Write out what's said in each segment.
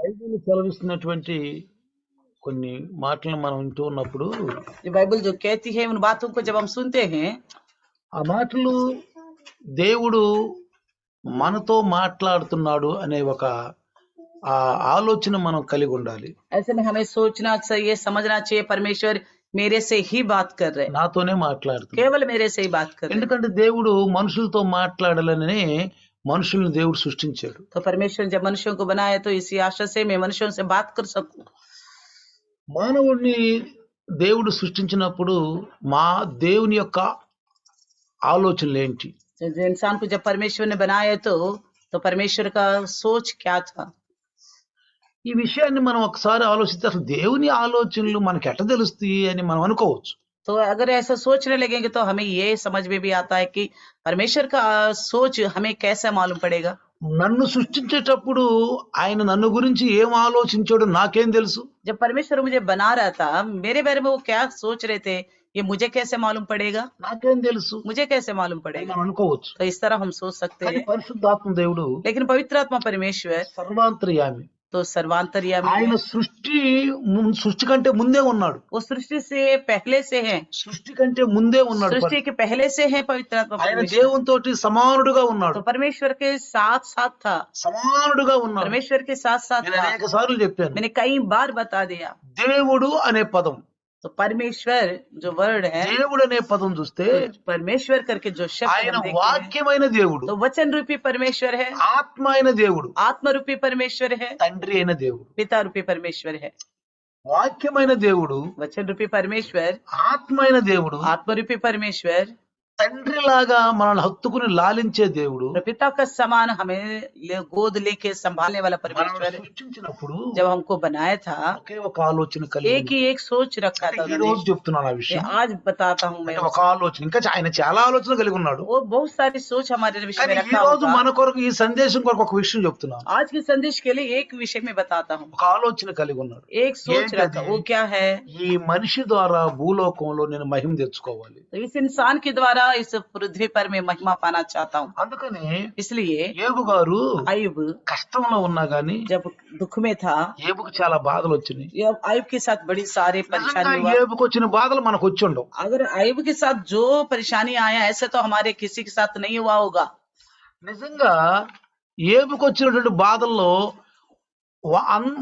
Bible సెలవిస్తున్నటువంటి కొన్ని మాటలను మనం వింటూ ఉన్నప్పుడు ये बाइबल जो कहती है उन बातों को जब हम सुनते हैं, ఆ మాటలు దేవుడు మనతో మాట్లాడుతున్నాడు అనే ఒక ఆలోచన మనం కలిగి ఉండాలి. ऐसे में हमें सोचना चाहिए, समझना चाहिए परमेश्वर मेरे से ही बात कर रहे हैं, నాతోనే మాట్లాడుతున్నాడు. केवल मेरे से ही बात कर रहे हैं। ఎందుకంటే దేవుడు మనుషులతో మాట్లాడాలని మనుషుల్ని దేవుడు సృష్టించాడు. तो परमेश्वर जब मनुष्यों को बनाया तो इसी आशा से मैं मनुष्यों से बात कर सकूं। మానవుడిని దేవుడు సృష్టించినప్పుడు మా దేవుని యొక్క ఆలోచనలు ఏంటి? जो इंसान को जब परमेश्वर ने बनाया तो परमेश्वर का सोच क्या था, ఈ విషయాన్ని మనం ఒకసారి ఆలోచిస్తే అసలు దేవుని ఆలోచనలు మనకి ఎట్ట తెలుస్తాయి అని మనం అనుకోవచ్చు. तो अगर ऐसा सोचने लगेंगे तो हमें ये समझ में भी आता है कि परमेश्वर का सोच हमें कैसे मालूम पड़ेगा। నన్ను సృష్టించేటప్పుడు ఆయన నన్ను గురించి ఏం ఆలోచించాడో నాకేం తెలుసు? जब परमेश्वर मुझे बना रहा था, मेरे बारे में वो क्या सोच रहे थे, ये मुझे कैसे मालूम पड़ेगा? నాకేం తెలుసు मुझे कैसे मालूम అని पड़ेगा? మనం అనుకోవచ్చు. तो इस तरह हम सोच सकते కానీ हैं, పరిశుద్ధాత్మ దేవుడు लेकिन पवित्र आत्मा परमेश्वर సర్వాంతర్యామి. तो सर्वांतर्यामी ఆయన है। సృష్టి కంటే ముందే ఉన్నాడు. वो सृष्टि से पहले से है, సృష్టి కంటే ముందే ఉన్నాడు. सृष्टि के पहले से है पवित्र आत्मा ఆయన परमेश्वर। దేవునితోటి సమానుడుగా ఉన్నాడు. तो परमेश्वर के साथ साथ था, సమానుడుగా ఉన్నాడు. परमेश्वर के साथ साथ నేను था। అనేక సార్లు చెప్పాను. मैंने कई बार बता दिया। దేవుడు అనే పదం, तो परमेश्वर जो वर्ड है, దేవుడు అనే పదం చూస్తే तो परमेश्वर करके जो शब्द ఆయన हम देखते हैं, వాక్యమైన దేవుడు, तो वचन रूपी परमेश्वर है, ఆత్మ అయిన దేవుడు, आत्म रूपी परमेश्वर है, తండ్రి అయిన దేవుడు. पिता रूपी परमेश्वर है। వాక్యమైన దేవుడు, वचन रूपी परमेश्वर, ఆత్మ అయిన దేవుడు, आत्म रूपी परमेश्वर, తండ్రిలాగా మనల్ని హత్తుకుని లాలించే దేవుడు. और पिता का समान हमें गोद लेके संभालने वाला మనల్ని परमेश्वर సృష్టించినప్పుడు जब हमको बनाया था, ఒకే ఒక ఆలోచన కలిగి एक ही एक सोच रखा था ఈ రోజు उन्होंने। చెప్తున్నాను ఆ ये విషయం. आज बताता हूँ मैं, అంటే ఒక ఆలోచన, ఇంకా ఆయన చాలా ఆలోచన కలిగి ఉన్నాడు. वो बहुत सारी सोच हमारे विषय కానీ में ఈ रखा రోజు होगा। మన కొరకు ఈ సందేశం కొరకు ఒక విషయం చెప్తున్నాను. आज के संदेश के लिए एक विषय में बताता हूँ, ఒక ఆలోచన కలిగి ఉన్నాడు. एक सोच ఏంటది? रखा, वो क्या है? ఈ మనిషి ద్వారా భూలోకంలో నేను మహిమ తెచ్చుకోవాలి. तो इस इंसान के द्वारा इस पृथ्वी पर मैं महिमा पाना चाहता हूँ। అందుకని इसलिए ఏబు గారు आयुब కష్టంలో ఉన్నా గానీ जब दुख में था, ఏబుకు చాలా బాధలు వచ్చినాయి. ये आयुब के साथ बड़ी सारी నిజంగా परेशानी हुआ। ఏబుకు వచ్చిన బాధలు మనకు వచ్చి ఉండవు. अगर आयुब के साथ जो परेशानी आया, ऐसे तो हमारे किसी के साथ नहीं हुआ होगा। నిజంగా ఏబుకు వచ్చినటువంటి బాధల్లో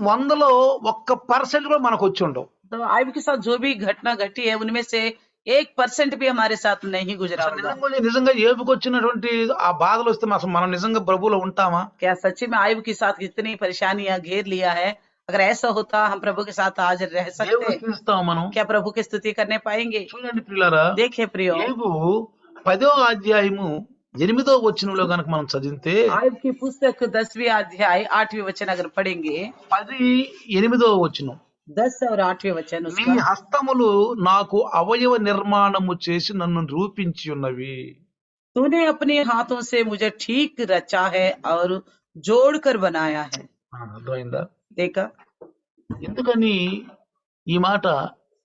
100లో 1% కూడా మనకు వచ్చి ఉండవు. तो आयुब के साथ जो भी घटना घटी है, उनमें से 1% भी हमारे साथ नहीं गुजरा होगा। నిజంగా ఏబుకు వచ్చినటువంటి ఆ బాధలు వస్తే అసలు మనం నిజంగా ప్రభువులో ఉంటామా? क्या सच्ची में आयुब के साथ इतनी परेशानियां घेर लिया है? अगर ऐसा होता, हम प्रभु के साथ हाजिर रह सकते? దేవుని స్తుతిస్తాం మనం. क्या प्रभु की स्तुति करने पाएंगे? చూడండి ప్రియులారా, देखिए प्रियो, ఏబు 10వ అధ్యాయము 8వ వచనంలో గనక మనం చదివితే, आयुब की पुस्तक 10वीं अध्याय 8वीं वचन अगर पढ़ेंगे, 10:8వ వచనం, 10 और 8वें वचन నీ उसका, హస్తములు నాకు అవయవ నిర్మాణము చేసి నన్ను రూపించి ఉన్నవి. तूने अपने हाथों से मुझे ठीक रचा है और जोड़ कर बनाया है। అర్థమైందా? देखा? ఎందుకని ఈ మాట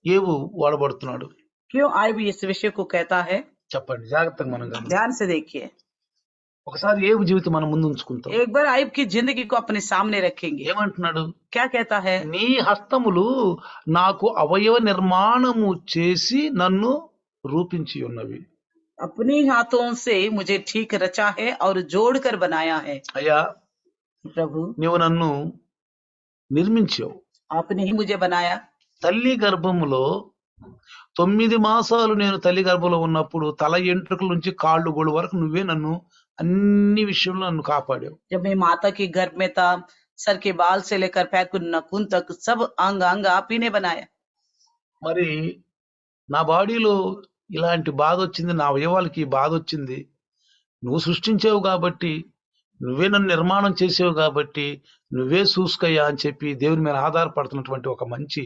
ఏబు వాడబడుతున్నాడు? क्यों आयुब इस विषय को कहता है? చెప్పండి, జాగ్రత్తగా మనం గమనించాలి. ध्यान से देखिए। ఒకసారి ఏబు జీవితం మనం ముందు ఉంచుకుంటాం. एक बार आयुब की जिंदगी को अपने सामने रखेंगे। ఏమంటున్నాడు? क्या कहता है? నీ హస్తములు నాకు అవయవ నిర్మాణము చేసి నన్ను రూపించి ఉన్నవి. अपने हाथों से मुझे ठीक रचा है और जोड़ कर बनाया है। అయ్యా, प्रभु, నీవు నన్ను నిర్మించావు. आपने ही मुझे बनाया। తల్లి గర్భములో 9 మాసాలు నేను తల్లి గర్భంలో ఉన్నప్పుడు తల ఎంట్రుకల నుంచి కాళ్ళు గోళ్ళు వరకు నువ్వే నన్ను అన్ని విషయంలో నన్ను కాపాడావు. जब मैं माता के गर्भ में था, सर के बाल से लेकर पैर के नाखून तक सब अंग अंग आप ही ने बनाया। మరి నా బాడీలో ఇలాంటి బాధ వచ్చింది, నా అవయవాలకి ఈ బాధ వచ్చింది, నువ్వు సృష్టించావు కాబట్టి, నువ్వే నన్ను నిర్మాణం చేసావు కాబట్టి నువ్వే చూసుకోయ్యా అని చెప్పి దేవుని మీద ఆధారపడుతున్నటువంటి ఒక మంచి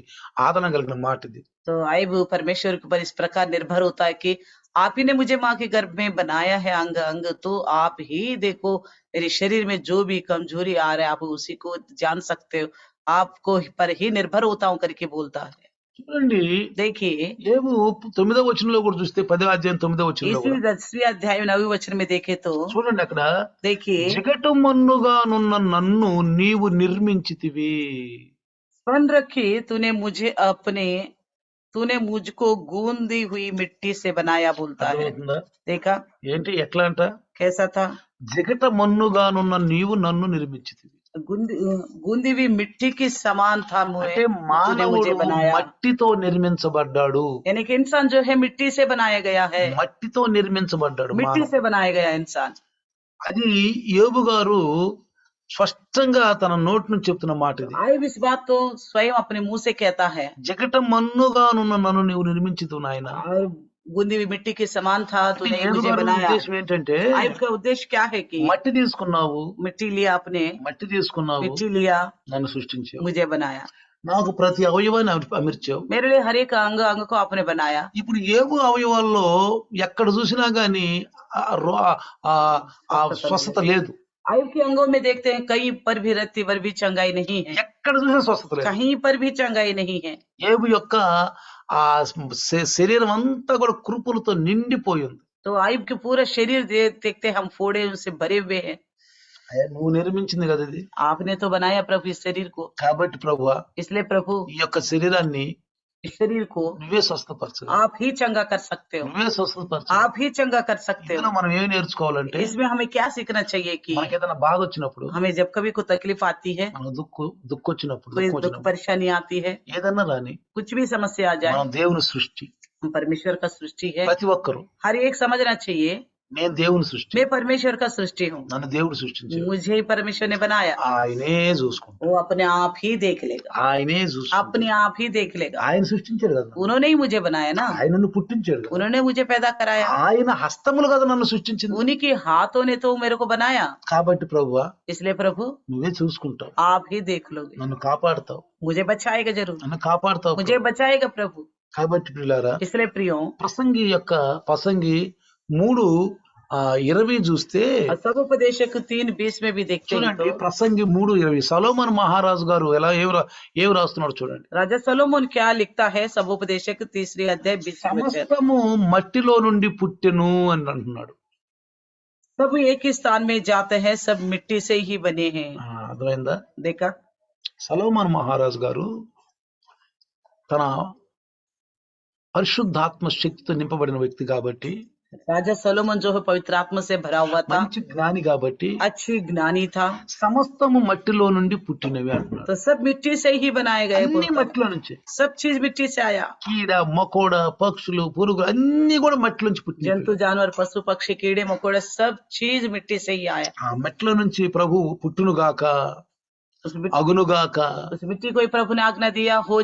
ఆదరణ కలిగిన మాట ఇది. तो आयुब परमेश्वर के ऊपर इस प्रकार निर्भर होता है कि आप ही ने मुझे माँ के गर्भ में बनाया है अंग अंग, तो आप ही देखो मेरे शरीर में जो भी कमजोरी आ रहा है, आप उसी को जान सकते हो, आपको पर ही निर्भर होता हूँ करके बोलता है। చూడండి, देखिए ఏబు 9వ వచనంలో కూడా చూస్తే 10వ అధ్యాయం 9వ వచనంలో इसी కూడా 10वीं अध्याय में 9वें वचन में देखे तो చూడండి, అక్కడ देखिए జిగటమన్నుగానున్న నన్ను నీవు నిర్మించితివి. स्मरण रखी तूने मुझको गूंदी हुई मिट्टी से बनाया बोलता है। అర్థమవుతుందా? देखा ఏంటి, ఎట్లా అంట? कैसा था? జిగటమన్నుగానున్న నీవు నన్ను నిర్మించితివి. गूंदी हुई मिट्टी की समान था मुझे, అంటే तूने మానవుడు मुझे बनाया। మట్టితో నిర్మించబడ్డాడు. यानी कि इंसान जो है मिट्टी से बनाया गया है, మట్టితో నిర్మించబడ్డాడు मिट्टी మానవుడు. से बनाया गया इंसान। అది యోబు గారు స్పష్టంగా తన నోటి నుంచి చెప్తున్న మాట ఇది. आयुब इस बात तो स्वयं अपने मुंह से कहता है। జగటమన్నుగానున్న నన్ను నీవు నిర్మించితివి నాయన. और गूंदी हुई मिट्टी के समान था, तूने యోబు मुझे గారి बनाया। ఉద్దేశం ఏంటంటే, आयुब का उद्देश्य क्या है कि మట్టి తీసుకున్నావు, मिट्टी लिया आपने, మట్టి తీసుకున్నావు, मिट्टी लिया, నన్ను సృష్టించావు, मुझे बनाया, నాకు ప్రతి అవయవాన్ని అమర్చావు. मेरे लिए हर एक अंग अंग को आपने बनाया। ఇప్పుడు యోబు అవయవాల్లో ఎక్కడ చూసినా గానీ ఆ స్వస్థత లేదు. आयुब के अंगों में देखते हैं कहीं पर भी रत्ती पर भी चंगाई नहीं है, ఎక్కడ చూసినా స్వస్థత లేదు. कहीं पर भी चंगाई नहीं है। యోబు యొక్క ఆ శరీరం అంతా కూడా కురుపులతో నిండిపోయి ఉంది. तो आयुब के पूरा शरीर देखते हम फोड़े उनसे भरे हुए हैं। అయ్యా, నువ్వు నిర్మించింది కదా ఇది. आपने तो बनाया प्रभु इस शरीर को, కాబట్టి ప్రభువా, इसलिए प्रभु ఈ యొక్క శరీరాన్ని इस शरीर को నువ్వే స్వస్థపరచు, आप ही चंगा कर सकते हो, నువ్వే స్వస్థపరచు. आप ही चंगा कर सकते ఇందులో हो। మనం ఏం నేర్చుకోవాలంటే, इसमें हमें क्या सीखना चाहिए कि మనకి ఏదైనా బాధ వచ్చినప్పుడు, हमें जब कभी कोई तकलीफ आती है, మనకు దుఃఖం వచ్చినప్పుడు, कोई दुख परेशानी आती है, ఏదన్నా రాని, कुछ भी समस्या आ जाए, మనం దేవుని సృష్టి. हम परमेश्वर का सृष्टि है। ప్రతి ఒక్కరు, हर एक समझना चाहिए నేను దేవుని సృష్టి, मैं परमेश्वर का सृष्टि हूँ, నన్ను దేవుడు సృష్టించాడు, मुझे ही परमेश्वर ने बनाया। ఆయనే చూసుకుంటాడు, वो अपने आप ही देख लेगा, ఆయనే చూసుకుంటాడు. अपने आप ही देख लेगा। ఆయన సృష్టించాడు కదా, उन्होंने ही मुझे बनाया ना, ఆయన నన్ను పుట్టించాడు కదా, उन्होंने मुझे पैदा कराया, ఆయన హస్తములు కదా నన్ను సృష్టించింది. उन्हीं के हाथों ने तो मेरे को बनाया। కాబట్టి ప్రభువా, इसलिए प्रभु నువ్వే చూసుకుంటావు, आप ही देख लोगे, నన్ను కాపాడుతావు, मुझे बचाएगा जरूर, నన్ను కాపాడుతావు. मुझे बचाएगा प्रभु। కాబట్టి ప్రియులారా, इसलिए प्रियो ప్రసంగి 3:20 చూస్తే और सदोपदेशक 3:20 में भी देखते हैं చూడండి, तो ప్రసంగి 3:20 సొలొమోను మహారాజు గారు ఏం రాస్తున్నాడు చూడండి. राजा सलोमोन क्या लिखता है, सदोपदेशक 3 अध्याय 20 वचन। సమస్తము మట్టిలో నుండి పుట్టెను అని అంటున్నాడు. सब एक ही स्थान में जाते हैं, सब मिट्टी से ही बने हैं। అర్థమైందా? देखा, సొలొమోను మహారాజు గారు తన పరిశుద్ధాత్మ శక్తితో నింపబడిన వ్యక్తి కాబట్టి, राजा सोलोमन जो है पवित्र आत्मा से भरा हुआ था, మంచి జ్ఞాని కాబట్టి, अच्छी ज्ञानी था, సమస్తము మట్టిలో నుండి పుట్టినవి అంటున్నాడు. तो सब मिट्टी से ही बनाए गए, అన్ని बोलता है। మట్టిలో నుంచి, सब चीज मिट्टी से आया, కీడ మకోడ పక్షులు పురుగులు అన్ని కూడా మట్టిలోంచి పుట్టినవి. जंतु जानवर पशु पक्षी कीड़े मकोड़े सब चीज मिट्टी से ही आया। ఆ మట్టిలో నుంచి ప్రభు పుట్టునుగాక, उस అగునుగాక, मिट्टी को ही प्रभु ने आज्ञा दिया, हो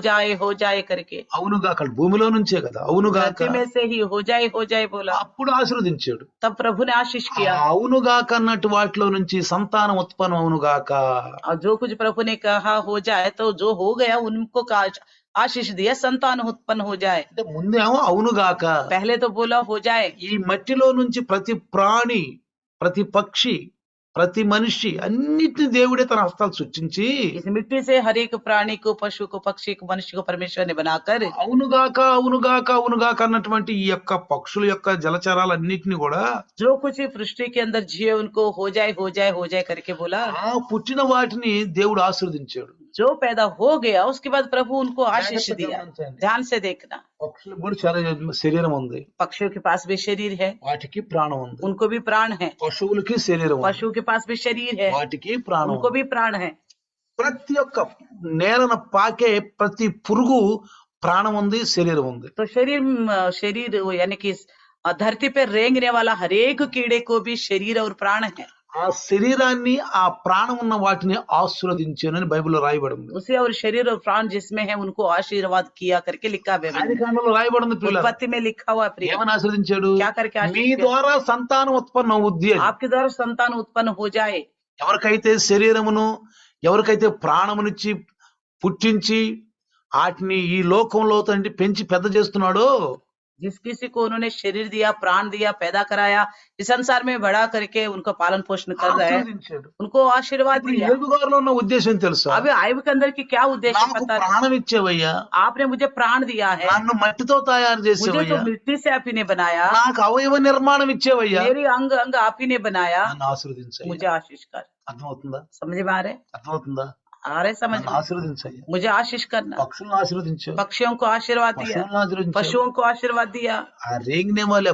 जाए करके। అవునుగాక, భూమిలో నుంచే కదా, అవునుగాక, धरती में से ही हो जाए बोला, అప్పుడు ఆశీర్వదించాడు. तब प्रभु ने आशीष ఆ किया। అవునుగాక అన్నట్టు వాటిలో నుంచి సంతానం ఉత్పన్నం అవునుగాక. और जो कुछ प्रभु ने कहा हो जाए, तो जो हो गया उनको आशीष दिया, संतान उत्पन्न हो जाए। అంటే ముందేమో అవునుగాక, पहले तो बोला हो जाए। ఈ మట్టిలో నుంచి ప్రతి ప్రాణి, ప్రతి పక్షి, ప్రతి మనిషి అన్నిటిని దేవుడే తన హస్తాలు సృష్టించి, इस मिट्टी से हर एक प्राणी को, पशु को, पक्षी को, मनुष्य को परमेश्वर ने बनाकर అవునుగాక అవునుగాక అవునుగాక అన్నటువంటి ఈ యొక్క పక్షుల యొక్క జలచరాలన్నిటిని కూడా, जो कुछ सृष्टि के अंदर जिए उनको हो जाए करके बोला। ఆ పుట్టిన వాటిని దేవుడు ఆశీర్వదించాడు. जो पैदा हो गया उसके बाद प्रभु उनको आशीष दिया। ध्यान से देखना, పక్షులకు కూడా చాలా శరీరం ఉంది, पक्षियों के पास भी शरीर है, వాటికి ప్రాణం ఉంది. उनको भी प्राण है, పశువులకి శరీరం ఉంది, पशु के पास भी शरीर है, వాటికి ప్రాణం उनको ఉంది. भी प्राण है। ప్రతి ఒక్క నేలన పాకే ప్రతి పురుగు ప్రాణం ఉంది, శరీరం ఉంది. तो शरीर यानी कि धरती पे रेंगने वाला हर एक कीड़े को भी शरीर और प्राण है। ఆ శరీరాన్ని, ఆ ప్రాణం ఉన్న వాటిని ఆశీర్వదించానని బైబిల్లో రాయబడింది. उसे और शरीर और प्राण जिसमें है उनको आशीर्वाद किया करके लिखा है। ఆది కాండంలో రాయబడింది పిల్లలు, उत्पत्ति में लिखा हुआ प्रिय, ఏమని ఆశీర్వదించాడు? क्या करके మీ आशीष किया? ద్వారా సంతానం ఉత్పన్నం అవుద్ది అని. आपके द्वारा संतान उत्पन्न हो जाए। ఎవరికైతే శరీరమును, ఎవరికైతే ప్రాణమునిచ్చి పుట్టించి వాటిని ఈ లోకంలో తండ్రి పెంచి పెద్ద చేస్తున్నాడో, जिस किसी को उन्होंने शरीर दिया, प्राण दिया, पैदा कराया, इस संसार में बड़ा करके उनका पालन पोषण कर रहे हैं, ఆశీర్వదించాడు. उनको आशीर्वाद ఇప్పుడు दिया। ఏబు గారిలో ఉన్న ఉద్దేశం తెలుసా? अभी आयब के अंदर की क्या उद्देश्य నాకు पता नहीं। ప్రాణం ఇచ్చేవయ్యా, आपने मुझे प्राण दिया है, నన్ను మట్టితో తయారు मुझे तो చేసేవయ్యా, मिट्टी से आप ही ने बनाया, నాకు అవయవ నిర్మాణం ఇచ్చేవయ్యా, मेरी अंग अंग आप ही ने बनाया, నన్ను ఆశీర్వదించయ్యా. मुझे आशीष कर। అర్థమవుతుందా? समझ में आ रहे? అర్థమవుతుందా? आ रहे समझ నన్ను में? ఆశీర్వదించయ్యా. मुझे आशीष करना। పక్షులను ఆశీర్వదించావు, पक्षियों को आशीर्वाद दिया, పశువులను ఆశీర్వదించావు, पशुओं को आशीर्वाद दिया, ఆ రేంగినే వాళ్ళ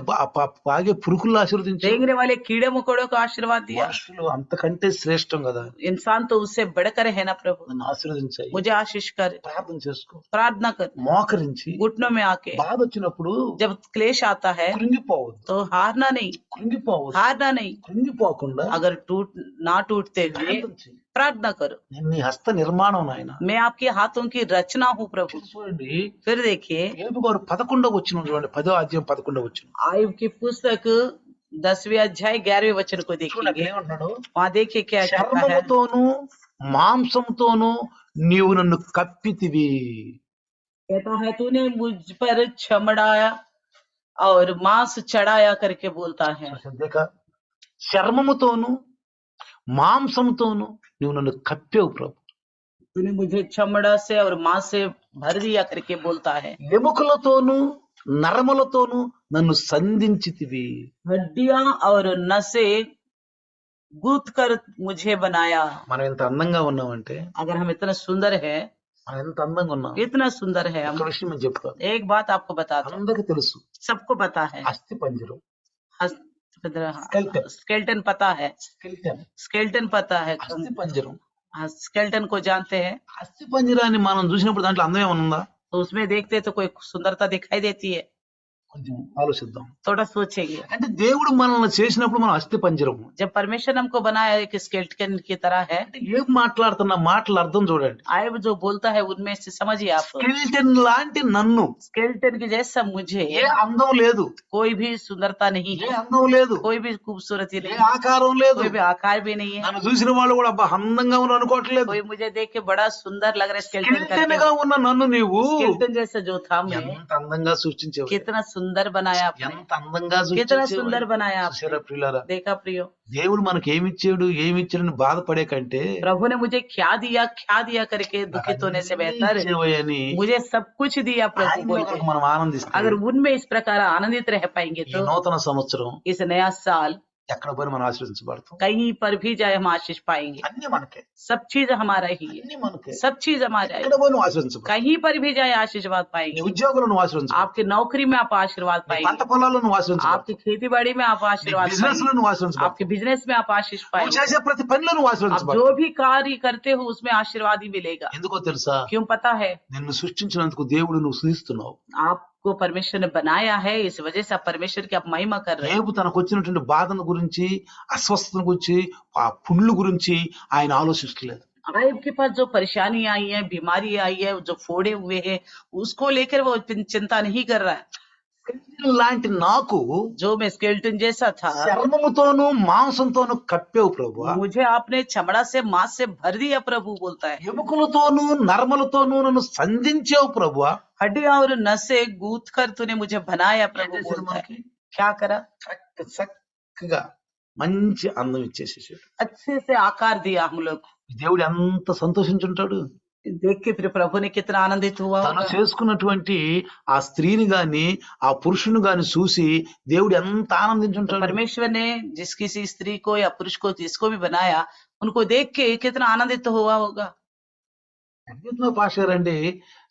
పాగే పురుగులను ఆశీర్వదించావు. रेंगने वाले कीड़े मकोड़ों को आशीर्वाद दिया। మనుషులు అంతకంటే శ్రేష్టం కదా. इंसान तो उससे बढ़कर है ना प्रभु, నన్ను ఆశీర్వదించాయి. मुझे आशीष कर। ప్రార్థన చేసుకో, प्रार्थना कर, మోకరించి. घुटनों में आके బాధ వచ్చినప్పుడు जब क्लेश आता है కృంగిపోవద్దు, तो हारना नहीं, కృంగిపోవద్దు, हारना नहीं। కృంగిపోకుండా अगर ना टूटते हुए ప్రార్థన చెయ్యి. प्रार्थना करो। నేను నీ హస్త నిర్మాణం నాయన. मैं आपके हाथों की रचना हूँ प्रभु। చూడండి, फिर देखिए ఏబు గారు 11వ వచనం చూడండి, 10వ అధ్యాయం 11వ వచనం. आयुब की पुस्तक 10वें अध्याय 11वें वचन को చూడండి అక్కడ देखेंगे। ఏమంటున్నాడు? वहाँ देखिए क्या कहता है। చర్మముతోను మాంసంతోను నీవు నన్ను కప్పితివి. कहता है तूने मुझ पर चमड़ाया और मांस चढ़ाया करके बोलता है। శ్రద్ధగా, చర్మముతోను మాంసంతోను నీవు నన్ను కప్పావు ప్రభు. तूने मुझे चमड़ा से और मांस से भर दिया करके बोलता है। ఎముకలతోను నరములతోను నన్ను సంధించితివి. हड्डियां और नसें गूंथ कर मुझे बनाया। మనం ఎంత అందంగా ఉన్నామంటే, अगर हम इतना सुंदर है, మనం ఎంత అందంగా ఉన్నాం. कितना सुंदर है हम। ఒక విషయం నేను చెప్తాను, एक बात आपको बताता हूँ, అందరికీ తెలుసు. सबको पता है। అస్థి పంజరం, स्केल्टन स्केल्टन पता है, స్కెలిటన్, स्केल्टन पता है, అస్థి పంజరం. स्केल्टन को जानते हैं। అస్థి పంజరాన్ని మనం చూసినప్పుడు దాంట్లో అందం ఏమైనా ఉందా? तो उसमें देखते तो कोई सुंदरता दिखाई देती है? కొంచెం ఆలోచిద్దాం. थोड़ा सोचेंगे। అంటే దేవుడు మనల్ని చేసినప్పుడు మనం అస్థి పంజరం. जब परमेश्वर हमको बनाया एक स्केल्टन की तरह है। అంటే ఏం మాట్లాడుతున్న మాటల అర్థం చూడండి. आयब जो बोलता है उनमें से समझिए आप। స్కెలిటన్ లాంటి నన్ను, स्केल्टन की जैसा मुझे ఏ అందం లేదు, कोई भी सुंदरता नहीं ఏ है, అందం లేదు, कोई भी खूबसूरती ఏ नहीं, ఆకారం లేదు. कोई भी आकार भी नहीं है। నన్ను చూసిన వాళ్ళు కూడా అబ్బా అందంగా ఉన్న అనుకోవట్లేదు. कोई मुझे देख के बड़ा सुंदर लग रहा है स्केल्टन స్కెలిటన్ करके। గా ఉన్న నన్ను నీవు स्केल्टन जैसा जो था मैं, ఎంత అందంగా సృష్టించావు, कितना सुंदर बनाया आपने, ఎంత అందంగా कितना సృష్టించావు. सुंदर बनाया చూసారా आपने। ప్రియులారా, देखा प्रियो, దేవుడు మనకి ఏమిచ్చాడు ఏమిచ్చాడని బాధపడే కంటే प्रभु ने मुझे क्या दिया करके दुखित होने से बेहतर ఇచ్చేవని मुझे सब कुछ दिया प्रभु ఆయనలో बोल కనుక के। మనం ఆనందిస్తాం. अगर उनमें इस प्रकार आनंदित रह पाएंगे ఈ तो నూతన సంవత్సరం इस नया साल ఎక్కడ పోయి మనం ఆశీర్వదించబడతాం. कहीं पर भी जाए हम आशीष पाएंगे। అన్ని మనకే, सब चीज हमारा ही है, అన్ని మనకే. सब चीज हमारा है। ఎక్కడ పోయి నువ్వు ఆశీర్వదించబడతావు. कहीं पर भी जाए आशीर्वाद నీ पाएंगे। ఉద్యోగంలో నువ్వు ఆశీర్వదించబడతావు. आपकी नौकरी में आप आशीर्वाद నీ पाएंगे, పంట పొలాల్లో నువ్వు ఆశీర్వదించబడతావు. आपकी खेती बाड़ी में आप నీ आशीर्वाद బిజినెస్ లో पाएंगे, నువ్వు ఆశీర్వదించబడతావు. आपके बिजनेस में आप आशीष నువ్వు पाएंगे। చేసే ప్రతి పనిలో నువ్వు आप ఆశీర్వదించబడతావు. जो भी कार्य करते हो उसमें आशीर्वाद ही मिलेगा। ఎందుకో తెలుసా? क्यों पता है? నిన్ను సృష్టించినందుకు దేవుడు నువ్వు స్తుతిస్తున్నావు. आपको परमेश्वर ने बनाया है, इस वजह से आप परमेश्वर की आप महिमा कर रहे हैं। రేపు తనకు వచ్చినటువంటి బాధను గురించి, అస్వస్థతను గురించి, ఆ పుండ్లు గురించి ఆయన ఆలోచిస్తలేదు. आयब के पास जो परेशानी आई है, बीमारी आई है, जो फोड़े हुए हैं, उसको लेकर वो चिंता नहीं कर रहा है। లాంటి నాకు जो मैं स्केल्टन जैसा था, చర్మముతోను మాంసంతోను కప్పావు ప్రభువా. मुझे आपने चमड़ा से मांस से भर दिया प्रभु बोलता है। ఎముకలతోను నరములతోను నన్ను సంధించావు ప్రభువా. हड्डियां और नसें गूंथ कर तूने मुझे बनाया ఏం प्रभु చేశాడు बोलता है। మనకి? क्या करा? చక్కగా మంచి అందం ఇచ్చేసేసాడు. अच्छे से आकार दिया हम लोग। దేవుడు ఎంత సంతోషించుంటాడు. देख के फिर प्रभु ने कितना आनंदित हुआ తను होगा। చేసుకున్నటువంటి ఆ స్త్రీని గాని ఆ పురుషుని గాని చూసి దేవుడు ఎంత तो ఆనందించుంటాడు. परमेश्वर ने जिस किसी स्त्री को या पुरुष को जिसको भी बनाया, उनको देख के कितना आनंदित हुआ होगा। చెప్తున్నారు పాస్టర్ అండి,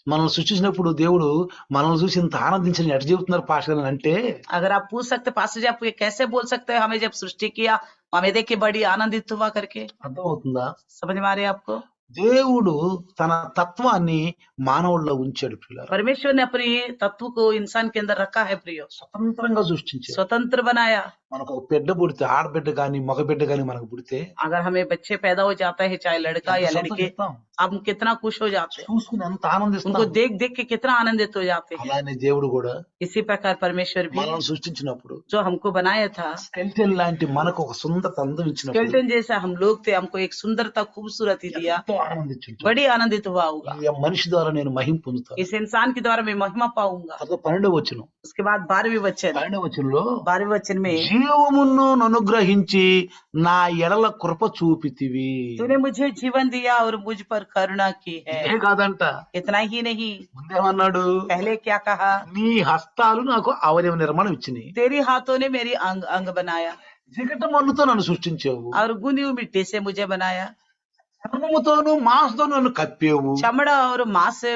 మనల్ని సృష్టించినప్పుడు దేవుడు మనల్ని చూసి ఇంత ఆనందించని ఎట చెబుతున్నారు పాస్టర్ అని అంటే, अगर आप पूछ सकते पास्टर जी, आप ये कैसे बोल सकते हैं, हमें जब सृष्टि किया हमें देख के बड़ी आनंदित हुआ करके? అర్థమవుతుందా? समझ में आ रही है आपको? దేవుడు తన తత్వాన్ని మానవుల్లో ఉంచాడు ప్రియులారా. परमेश्वर ने अपने तत्व को इंसान के अंदर रखा है प्रियो, స్వతంత్రంగా సృష్టించాడు. स्वतंत्र बनाया। మనకు ఒక బిడ్డ పుడితే ఆడబిడ్డ గాని మగ బిడ్డ గాని మనకు పుడితే अगर हमें बच्चे पैदा हो जाता है, चाहे लड़का ఎంత या लड़के, సంతోషిస్తాం, हम कितना खुश हो जाते हैं, చూసుకుని ఎంత उनको ఆనందిస్తాం. देख देख के कितना आनंदित हो जाते हैं। అలానే దేవుడు కూడా इसी प्रकार परमेश्वर भी మనల్ని సృష్టించినప్పుడు जो हमको बनाया था, స్కెల్టన్ లాంటి మనకు ఒక సుందర అందం ఇచ్చినప్పుడు स्केलेटन जैसा हम लोग थे, हमको एक सुंदरता खूबसूरती दिया, ఎంతో ఆనందించుంటాం. बड़ी आनंदित हुआ होगा। ఈ మనిషి ద్వారా నేను మహిమ పొందుతాను. इस इंसान के द्वारा मैं महिमा पाऊंगा। తర్వాత 12వ వచనం, उसके बाद 12वें वचन, 12వ వచనంలో 12वें वचन में, జీవమును అనుగ్రహించి నా ఎడల కృప చూపితివి. तूने मुझे जीवन दिया और मुझ पर करुणा की है। ఏ కాదంట, इतना ही नहीं, ముందేమన్నాడు, पहले क्या कहा, నీ హస్తాలు నాకు అవయవ నిర్మాణం ఇచ్చినాయి, तेरी हाथों ने मेरी अंग अंग बनाया జిగట మన్నుతో నన్ను సృష్టించావు, और गूंदी हुई मिट्टी से मुझे बनाया, చర్మముతోను మాంసంతో నన్ను కప్పేవు, चमड़ा और मांस से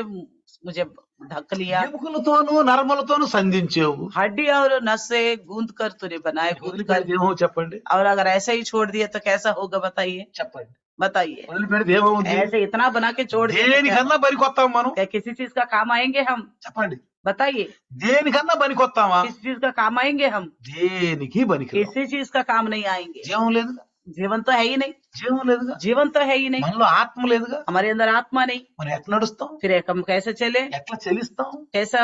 मुझे ढक लिया, ఎముకలతోను నరములతోను సంధించావు. हड्डी और नस से गूंद कर तूने बनाया, गूंद कर। వదిలిపెడితే ఏమో చెప్పండి, और अगर ऐसा ही छोड़ दिया तो कैसा होगा, बताइए చెప్పండి. बताइए। వదిలిపెడితే ఏమవుతుంది, ऐसे इतना बना के छोड़ दिया तो क्या, దేనికన్నా పనికొస్తాం మనం, क्या किसी चीज का काम आएंगे हम, చెప్పండి. बताइए। దేనికన్నా పనికొస్తామా, किस चीज का काम आएंगे हम, దేనికి పనికి किसी चीज का काम नहीं आएंगे। జీవం లేదుగా, जीवन तो है ही नहीं, జీవం లేదుగా, जीवन तो है ही नहीं, మనలో ఆత్మ లేదుగా, हमारे अंदर आत्मा नहीं, మనం ఎట్లా నడుస్తాం, फिर हम कैसे चले, ఎట్లా చెలిస్తాం, कैसा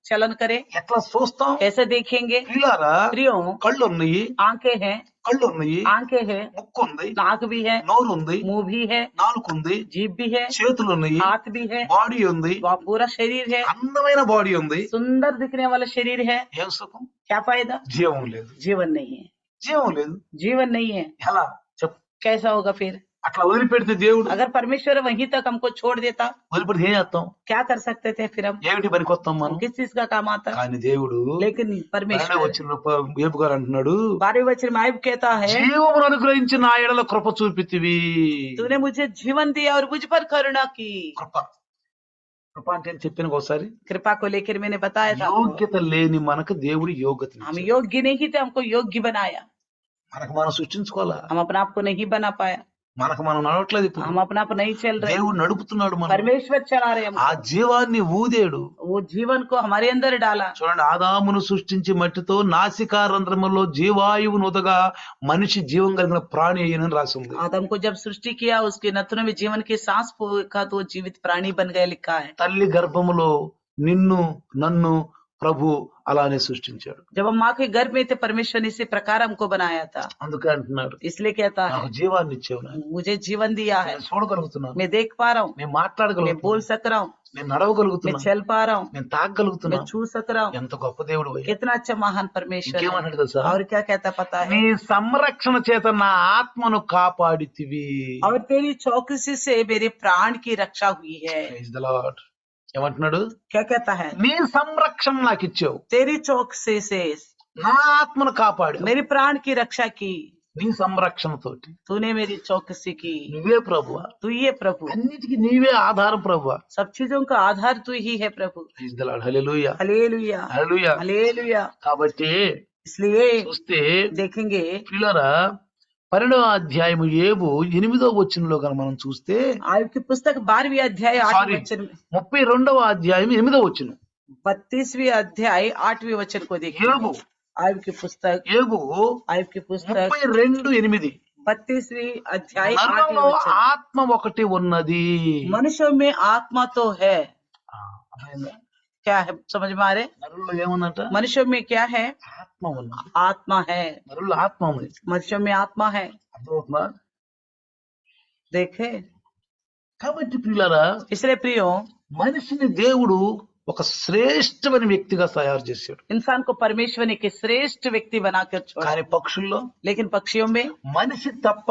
चलन करें, ఎట్లా చూస్తాం. कैसे देखेंगे। ప్రియులారా, प्रियो, కళ్ళు ఉన్నాయి, आंखें हैं, కళ్ళు ఉన్నాయి, आंखें हैं, ముక్కు ఉంది, नाक भी है, నోరు ఉంది, मुंह भी है, నాలుక ఉంది, जीभ भी है, చేతులు ఉన్నాయి, हाथ भी है, బాడీ ఉంది, पूरा शरीर है, అందమైన బాడీ ఉంది. सुंदर दिखने वाला शरीर है, ఏం సుఖం, क्या फायदा, జీవం లేదు, जीवन नहीं है, జీవం లేదు. जीवन नहीं है, ఎలా చెప్పు, कैसा होगा फिर। అట్లా వదిలిపెడితే దేవుడు, अगर परमेश्वर वहीं तक हमको छोड़ देता, వదిలిపెడితే ఏం చేస్తాం, क्या कर सकते थे फिर हम, ఏమిటి పనికొస్తాం మనం. किस चीज का काम आता। కానీ దేవుడు लेकिन परमेश्वर వచ్చిన ఏపు గారు అంటున్నాడు, 12वें वचन में आयब कहता है, జీవమును అనుగ్రహించి నా ఎడల కృప చూపితివి. तूने मुझे जीवन दिया और मुझ पर करुणा की। కృప, కృప అంటే నేను చెప్పాను ఒకసారి, कृपा को लेकर मैंने बताया था, యోగ్యత లేని మనకు దేవుడు యోగ్యత हम ఇచ్చాడు. योग्य नहीं थे, हमको योग्य बनाया, మనకు మనం సృష్టించుకోవాలా, हम अपना आप को नहीं बना पाया, మనకు మనం నడవట్లేదు ఇప్పుడు, हम अपना आप नहीं चल रहे, దేవుడు నడుపుతున్నాడు మనం. परमेश्वर चला रहे ఆ हमको, జీవాన్ని ఊదేడు. वो जीवन को हमारे अंदर डाला। చూడండి, ఆదామును సృష్టించి మట్టితో నాసికారంధ్రములో జీవాయువు నొదగా మనిషి జీవం కలిగిన ప్రాణి అయ్యనని రాసి ఉంది. आदम को जब सृष्टि किया, उसके नथनों में जीवन की सांस फूंका तो वो जीवित प्राणी बन गए, लिखा है। తల్లి గర్భములో నిన్ను నన్ను ప్రభు అలానే సృష్టించాడు. जब हम माँ के गर्भ में थे, परमेश्वर ने इसी प्रकार हमको बनाया था, అందుకే అంటున్నాడు, इसलिए कहता है, నాకు జీవాన్ని ఇచ్చావు, నాయన. मुझे जीवन दिया है, నేను చూడగలుగుతున్నాను, मैं देख पा रहा हूँ, నేను मैं మాట్లాడగలుగుతున్నాను, बोल सक रहा हूँ, నేను मैं నడవగలుగుతున్నాను, चल पा रहा हूँ, నేను मैं తాగగలుగుతున్నాను. छू सक रहा हूँ। ఎంత గొప్ప దేవుడు అయ్యా. कितना अच्छा महान परमेश्वर है। ఇంకేమన్నాడు తెలుసా, और क्या कहता पता నీ है, సంరక్షణ చేత నా ఆత్మను కాపాడితివి. और तेरी चौकसी से मेरे प्राण की रक्षा हुई है। Praise the Lord. ఏమంటున్నాడు, क्या कहता है, నీ సంరక్షణ నాకు ఇచ్చావు, तेरी चौकसी से నా ఆత్మను కాపాడు. मेरे प्राण की रक्षा की, నీ సంరక్షణతోటి तूने मेरी चौकसी की, నువ్వే ప్రభువా, तू ही है प्रभु, అన్నిటికీ నీవే ఆధారం ప్రభువా. सब चीजों का आधार तू ही है प्रभु। Praise the Lord. Hallelujah, hallelujah, hallelujah. Hallelujah. కాబట్టి इसलिए చూస్తే देखेंगे, పిల్లరా, 12వ అధ్యాయము 8వ వచనంలో కనుక మనం చూస్తే, आयub की पुस्तक 12वीं अध्याय 8वें Sorry. वचन में, 32వ అధ్యాయం 8వ వచనం, 32वीं अध्याय 8वें वचन को देखिए। యోబు, आयब की पुस्तक, యోబు आयब की पुस्तक 32:8, 32वीं अध्याय 8वें నరులలో वचन, ఆత్మ ఒకటి ఉన్నది. मनुष्यों में आत्मा तो है। అర్థమైందా? क्या है, समझ में आ रहे, నరుల్లో ఏముందంట, मनुष्यों में क्या है, ఆత్మ ఉన్నది. आत्मा है, నరుల్లో ఆత్మ ఉంది. मनुष्यों में आत्मा है। అర్థమవుతుందా? देखे, కాబట్టి పిల్లరా, इसलिए प्रियो, మనిషిని దేవుడు ఒక శ్రేష్టమైన వ్యక్తిగా తయారు చేశాడు. इंसान को परमेश्वर ने एक श्रेष्ठ व्यक्ति बनाकर छोड़ा, కానీ పక్షుల్లో, लेकिन पक्षियों में మనిషి తప్ప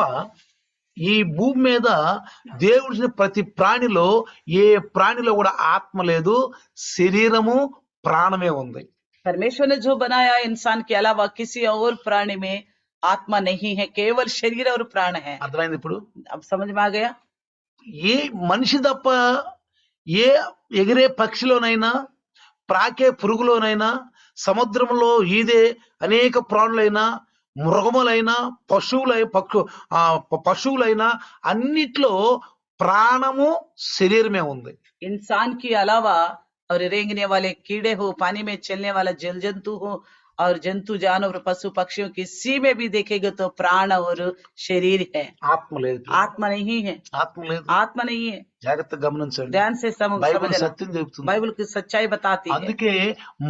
ఈ భూమి మీద దేవుడిని ప్రతి ప్రాణిలో ఏ ప్రాణిలో కూడా ఆత్మ లేదు, శరీరము ప్రాణమే ఉంది. परमेश्वर ने जो बनाया, इंसान के अलावा किसी और प्राणी में आत्मा नहीं है, केवल शरीर और प्राण है। అర్థమైంది ఇప్పుడు? अब समझ में आ गया, ఏ మనిషి తప్ప ఏ ఎగిరే పక్షిలోనైనా, ప్రాకే పురుగులోనైనా, సముద్రంలో ఈదే అనేక ప్రాణులైనా, మృగములైనా, పశువులైనా అన్నిట్లో ప్రాణము శరీరమే ఉంది. इंसान के अलावा और रेंगने वाले कीड़े हो, पानी में चलने वाला जल जंतु हो, और जंतु जानवर पशु पक्षियों की सी में भी देखेगा तो प्राण और शरीर है, ఆత్మ లేదు ప్రియులారా. आत्मा नहीं है, ఆత్మ లేదు. आत्मा नहीं है। జాగ్రత్తగా గమనించండి. ध्यान से బైబిల్ समझना, సత్యం చెబుతుంది. बाइबल की सच्चाई बताती है। అందుకే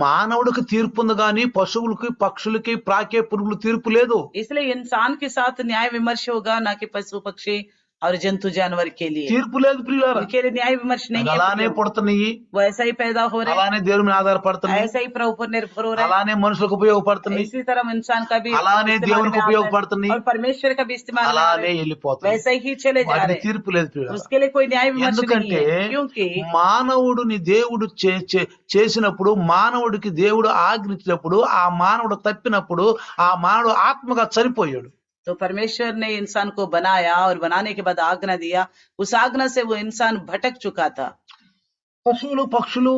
మానవుడికి తీర్పు ఉంది కానీ పశువులకి పక్షులకి ప్రాకే పురుగులు తీర్పు లేదు. इसलिए इंसान के साथ न्याय विमर्श होगा, ना कि पशु पक्षी और जंतु जानवर के लिए। తీర్పు లేదు ప్రియులారా. उनके लिए न्याय विमर्श नहीं అది है అలానే प्रियो। పుడుతున్నాయి, वो ऐसा ही पैदा हो रहे हैं, అలానే దేవుని మీద ఆధారపడుతున్నాయి, ऐसा ही प्रभु पर निर्भर हो रहे हैं, అలానే మనుషులకు ఉపయోగపడుతున్నాయి, इसी तरह इंसान का भी అలానే इस्तेमाल దేవునికి में आता है ఉపయోగపడుతున్నాయి, और परमेश्वर का भी इस्तेमाल में आ అలానే रहे हैं, వెళ్ళిపోతున్నాయి. वैसे ही चले जा వాటికి रहे हैं। తీర్పు లేదు ప్రియులారా. उसके लिए कोई न्याय विमर्श नहीं ఎందుకంటే है, क्योंकि మానవుడిని దేవుడు చేసినప్పుడు, మానవుడికి దేవుడు ఆజ్ఞించినప్పుడు, ఆ మానవుడు తప్పినప్పుడు ఆ మానవుడు ఆత్మగా చనిపోయాడు. तो परमेश्वर ने इंसान को बनाया और बनाने के बाद आज्ञा दिया, उस आज्ञा से वो इंसान भटक चुका था। పశువులు పక్షులు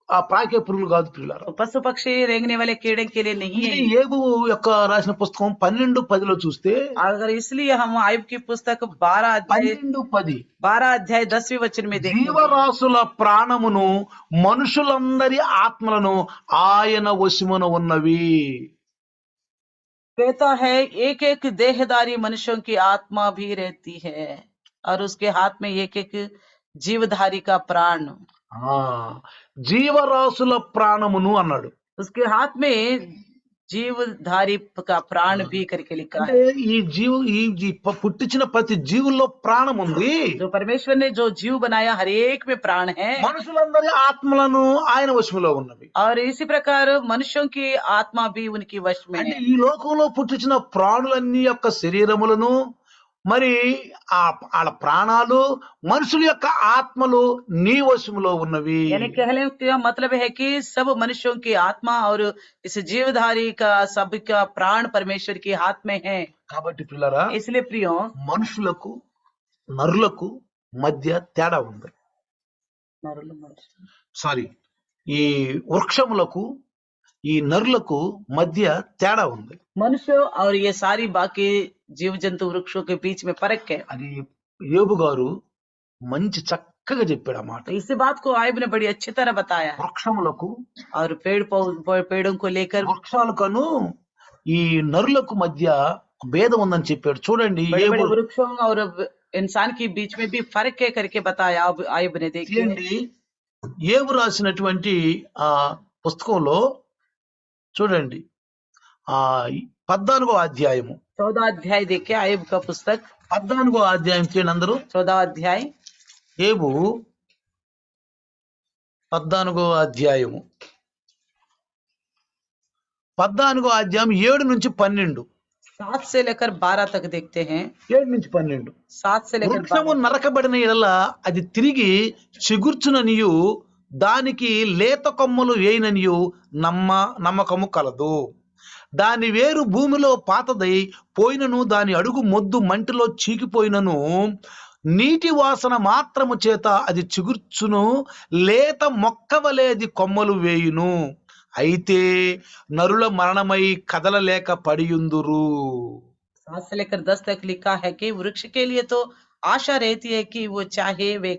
ఆ ప్రాకే పురుగులు కాదు ప్రియులారా. तो पशु पक्षी रेंगने वाले कीड़े के लिए नहीं है। ఇది యేబు యొక్క రాసిన పుస్తకం 12:10 చూస్తే, अगर इसलिए हम आयुब की पुस्तक 12 अध्याय 10वीं वचन में देखेंगे, జీవరాశుల ప్రాణమును మనుషులందరి ఆత్మలను ఆయన వశమున ఉన్నవి. कहता है एक एक देहधारी मनुष्यों की आत्मा भी रहती है और उसके हाथ में एक एक जीवधारी का प्राण, ఆ జీవరాశుల ప్రాణమును అన్నాడు. उसके हाथ में जीवधारी का प्राण भी करके लिखा అంటే है। ఈ పుట్టించిన ప్రతి జీవుల్లో ప్రాణం ఉంది. जो परमेश्वर ने जो जीव बनाया हर एक में प्राण है మనుషులందరి ఆత్మలను ఆయన వశములో ఉన్నవి. और इसी प्रकार मनुष्यों की आत्मा भी उनकी वश में అంటే है। ఈ లోకంలో పుట్టించిన ప్రాణులన్నీ యొక్క శరీరములను, మరి వాళ్ళ ప్రాణాలు, మనుషుల యొక్క ఆత్మలు నీ వశములో ఉన్నవి. यानी कहने का मतलब है कि सब मनुष्यों की आत्मा और इस जीवधारी का सबका प्राण परमेश्वर के हाथ में है। కాబట్టి పిల్లరా, इसलिए प्रियो, మనుషులకు నరులకు మధ్య తేడా ఉంది. సారీ, ఈ వృక్షములకు ఈ నరులకు మధ్య తేడా ఉంది. मनुष्य और ये सारी बाकी जीव जंतु वृक्षों के बीच में फर्क है। అది యోబు గారు మంచి చక్కగా చెప్పాడు ఆ మాట. तो इसी बात को आयुब ने बड़ी अच्छी तरह बताया है। వృక్షములకు, और पेड़ों को लेकर వృక్షాలకను ఈ నరులకు మధ్య భేదం ఉందని చెప్పాడు. చూడండి, बड़े बड़े वृक्षों और इंसान के बीच में भी फर्क है करके बताया आयुब ने। देखिए యోబు రాసినటువంటి ఆ పుస్తకంలో చూడండి, ఆ 14వ అధ్యాయము, 14 अध्याय देखिए आयुब का पुस्तक 14వ అధ్యాయం చేయండి అందరూ. 14 अध्याय యోబు 14వ అధ్యాయము 7 నుంచి 12. 7 से लेकर 12 तक देखते हैं। 7 నుంచి 12. 7 से लेकर వృక్షము 12 నరకబడిన ఎడల అది తిరిగి చిగుర్చుననియు దానికి లేత కొమ్మలు వేయననియు నమ్మకము కలదు. దాని వేరు భూమిలో పాతదై పోయినను, దాని అడుగు మొద్దు మంటిలో చీకిపోయినను, నీటి వాసన మాత్రము చేత అది చిగుర్చును, లేత మొక్కవలే అది కొమ్మలు వేయును. అయితే నరుల మరణమై కదలలేక పడియుందురు. 7 से लेकर 10 तक लिखा है कि वृक्ष के लिए तो आशा रहती है कि वो चाहे वे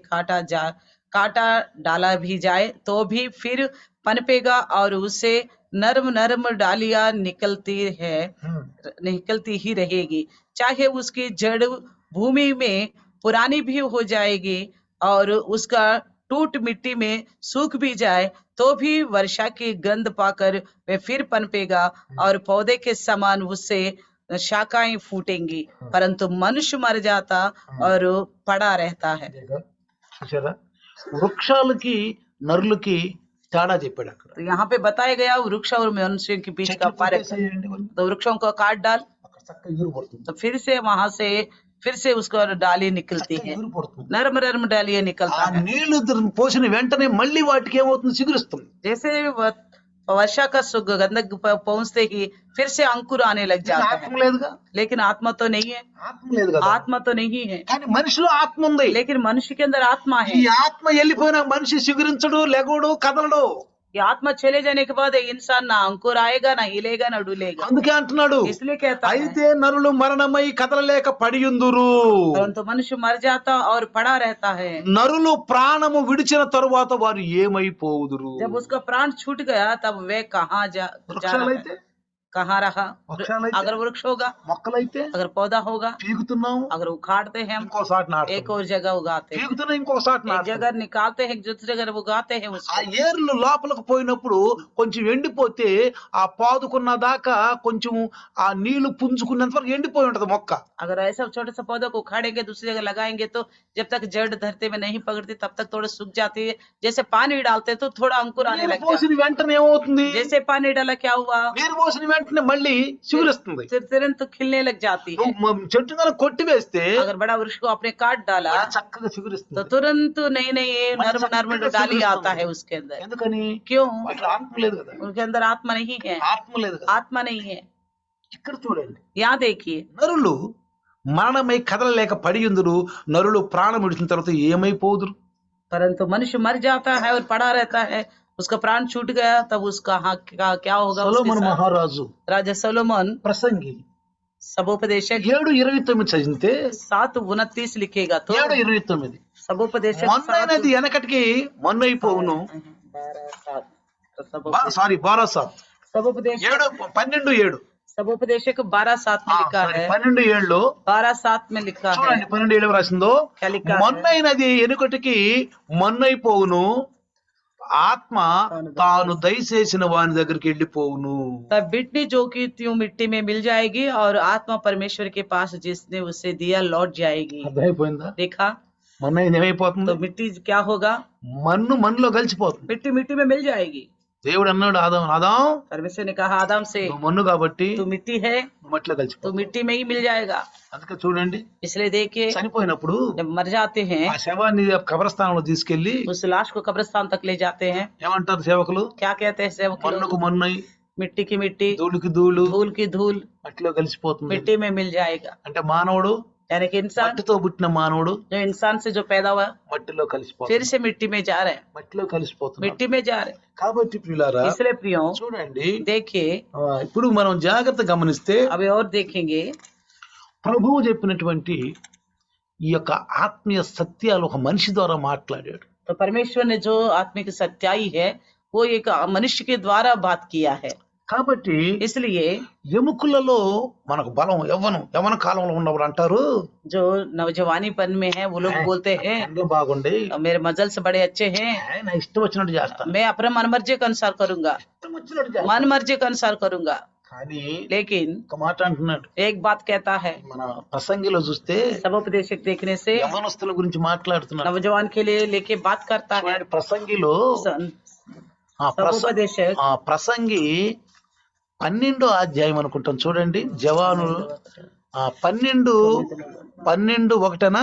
काटा डाला भी जाए तो भी फिर पनपेगा और उसे नरम नरम डालियां निकलती ही रहेगी। चाहे उसकी जड़ भूमि में पुरानी भी हो जाएगी और उसका टूट मिट्टी में सूख भी जाए तो भी वर्षा की गंध पाकर वे फिर पनपेगा और पौधे के समान उससे शाखाएं फूटेंगी, परंतु मनुष्य मर जाता और पड़ा रहता है। చూసారా, వృక్షాలకి నరులకి తేడా చెప్పాడు అక్కడ. तो यहाँ पे बताया गया वृक्ष और मनुष्य के बीच का फर्क। तो वृक्षों को काट डाल तो फिर से वहां से उसको डाली निकलती है, नरम नरम डालियां निकलता है। నీళ్లు పోసిన వెంటనే మళ్ళీ వాటికి ఏమవుతుంది, చిగురిస్తుంది. जैसे वर्षा का गंधक पहुंचते ही फिर से अंकुर आने लग जाता ఆత్మ है। లేదుగా, लेकिन आत्मा तो नहीं है, ఆత్మ లేదు కదా. आत्मा तो नहीं है, కానీ మనిషిలో ఆత్మ ఉంది. लेकिन मनुष्य के अंदर आत्मा है। ఈ ఆత్మ వెళ్ళిపోయిన మనిషి చిగురించడు, లెగోడు, కదలడు. ये आत्मा चले जाने के बाद इंसान ना अंकुर आएगा, ना हिलेगा, ना डुलेगा। అందుకే అంటున్నాడు, इसलिए कहता है అయితే నరులు మరణమై కదలలేక పడియుందురు. परंतु मनुष्य मर जाता और पड़ा रहता है। నరులు ప్రాణము విడిచిన తరువాత వారు ఏమైపోవుదురు. जब उसका प्राण छूट गया तब वे कहाँ जा रहा है? कहाँ रहा? వృక్షాలైతే अगर वृक्ष होगा, మొక్కలైతే अगर पौधा होगा, పీకుతున్నాం, अगर उखाड़ते हैं हम, ఇంకోసారి एक నాటుతున్నాం, और जगह उगाते हैं, పీకుతున్నా ఇంకోసారి एक నాటుతున్నాం. जगह निकालते हैं, दूसरी जगह उगाते हैं ఆ उसको। ఏర్లు లోపలికి పోయినప్పుడు కొంచెం ఎండిపోతే ఆ పాదుకున్న దాకా కొంచెం ఆ నీళ్లు పుంజుకున్నంత వరకు ఎండిపోయి ఉంటది మొక్క. अगर ऐसा छोटे से पौधे को उखाड़ेंगे, दूसरी जगह लगाएंगे, तो जब तक जड़ धरती में नहीं पकड़ती तब तक थोड़ा सूख जाती है। जैसे पानी डालते तो थोड़ा अंकुर आने నీరు लग जाता పోసిన వెంటనే ఏమవుతుంది? है। जैसे पानी डाला क्या हुआ? నీరు పోసిన వెంటనే మళ్ళీ చిగురిస్తుంది. फिर तुरंत खिलने लग जाती है। నువ్వు చెట్టు కనుక కొట్టివేస్తే अगर बड़ा वृक्ष को आपने काट डाला అది చక్కగా तो చిగురిస్తుంది. तुरंत नई नई नर्म नर्म చక్కగా डाली చిగురిస్తుంది. आता है उसके अंदर। ఎందుకని? क्यों? వాటిలో ఆత్మ లేదు కదా, उनके अंदर आत्मा नहीं है, ఆత్మ లేదు కదా. आत्मा नहीं है। ఇక్కడ చూడండి, यहाँ देखिए, నరులు మరణమై కదలలేక పడియుందురు, నరులు ప్రాణం విడిచిన తర్వాత ఏమైపోదురు? परंतु मनुष्य मर जाता है और पड़ा रहता है, उसका प्राण छूट गया, तब उसका क्या होगा? उसके సొలొమోను साथ? మహారాజు राजा सोलोमन ప్రసంగి सबोपदेशक 7:29 చదివితే 7:29 लिखेगा तो 7:29 सबोपदेशक మొన్నైనది వెనకటికి మొన్నైపోవును. 12:7 సారీ 12:7 सबोपदेशक 12:7 सबोपदेशक 12:7 में लिखा है। 12:7 12:7 में लिखा है। చూడండి 12:7 రాసిందో, क्या लिखा है? మొన్నైనది వెనుకటికి మొన్నైపోవును, ఆత్మ తాను దయచేసిన వాని దగ్గరికి వెళ్ళిపోవును. तब मिट्टी जो कि त्यों मिट्टी में मिल जाएगी और आत्मा परमेश्वर के पास जिसने उसे दिया लौट जाएगी। అర్థమైపోయిందా? देखा? మొన్నైంది ఏమైపోతుంది? तो मिट्टी क्या होगा? మన్నులో కలిసిపోతుంది. मिट्टी मिट्टी में मिल जाएगी। దేవుడు అన్నాడు ఆదాం, परमेश्वर ने कहा आदम से, నువ్వు మన్ను కాబట్టి तू मिट्टी है, నువ్వు మట్టిలో तो కలిసిపో. मिट्टी में ही मिल जाएगा। అందుకే చూడండి, इसलिए देखिए, చనిపోయినప్పుడు जब मर जाते हैं ఆ శవాన్ని కబరస్థానంలో తీసుకెళ్లి उस लाश को कब्रिस्तान तक ले जाते हैं। ఏమంటారు సేవకులు? क्या कहते हैं सेवक लोग? మన్నుకు మన్నై, मिट्टी की मिट्टी, ధూళికి ధూళు, धूल की धूल మట్టిలో కలిసిపోతుంది. मिट्टी में मिल जाएगा। అంటే మానవుడు, यानी कि इंसान, మట్టితో పుట్టిన మానవుడు जो इंसान से जो पैदा हुआ మట్టిలో फिर కలిసిపోతుంది. से मिट्टी में जा रहे हैं, మట్టిలో కలిసిపోతుంది. मिट्टी में जा रहे हैं। కాబట్టి ప్రియులారా इसलिए प्रियो చూడండి, देखिए, ఇప్పుడు మనం జాగ్రత్త గమనిస్తే अभी और देखेंगे, ప్రభువు చెప్పినటువంటి ఈ యొక్క ఆత్మీయ సత్యాలు ఒక మనిషి ద్వారా మాట్లాడాడు. तो परमेश्वर ने जो आत्मिक सच्चाई है वो एक मनुष्य के द्वारा बात किया है। కాబట్టి इसलिए ఎముకలలో మనకు బలం యవ్వన కాలంలో ఉన్నప్పుడు అంటారు, जो नौजवानीपन में है वो लोग बोलते हैं ఎండలో బాగుండి मेरे मजल्स बड़े अच्छे हैं, నా ఇష్టం వచ్చినట్టు చేస్తాను, मैं अपने मन मर्जी के अनुसार करूंगा, ఇష్టం వచ్చినట్టు చేస్తాను. मन मर्जी के अनुसार करूंगा। కానీ लेकिन ఒక మాట అంటున్నాడు, एक बात कहता है, మన ప్రసంగిలో చూస్తే सबोपदेशक देखने से యవ్వనస్తుల గురించి మాట్లాడుతున్నాడు. नौजवान के लिए लेके बात करता है। చూడండి, ప్రసంగిలో सबोपदेशक ప్రసంగి 12వ అధ్యాయం అనుకుంటాం. చూడండి, జవానులు 12:1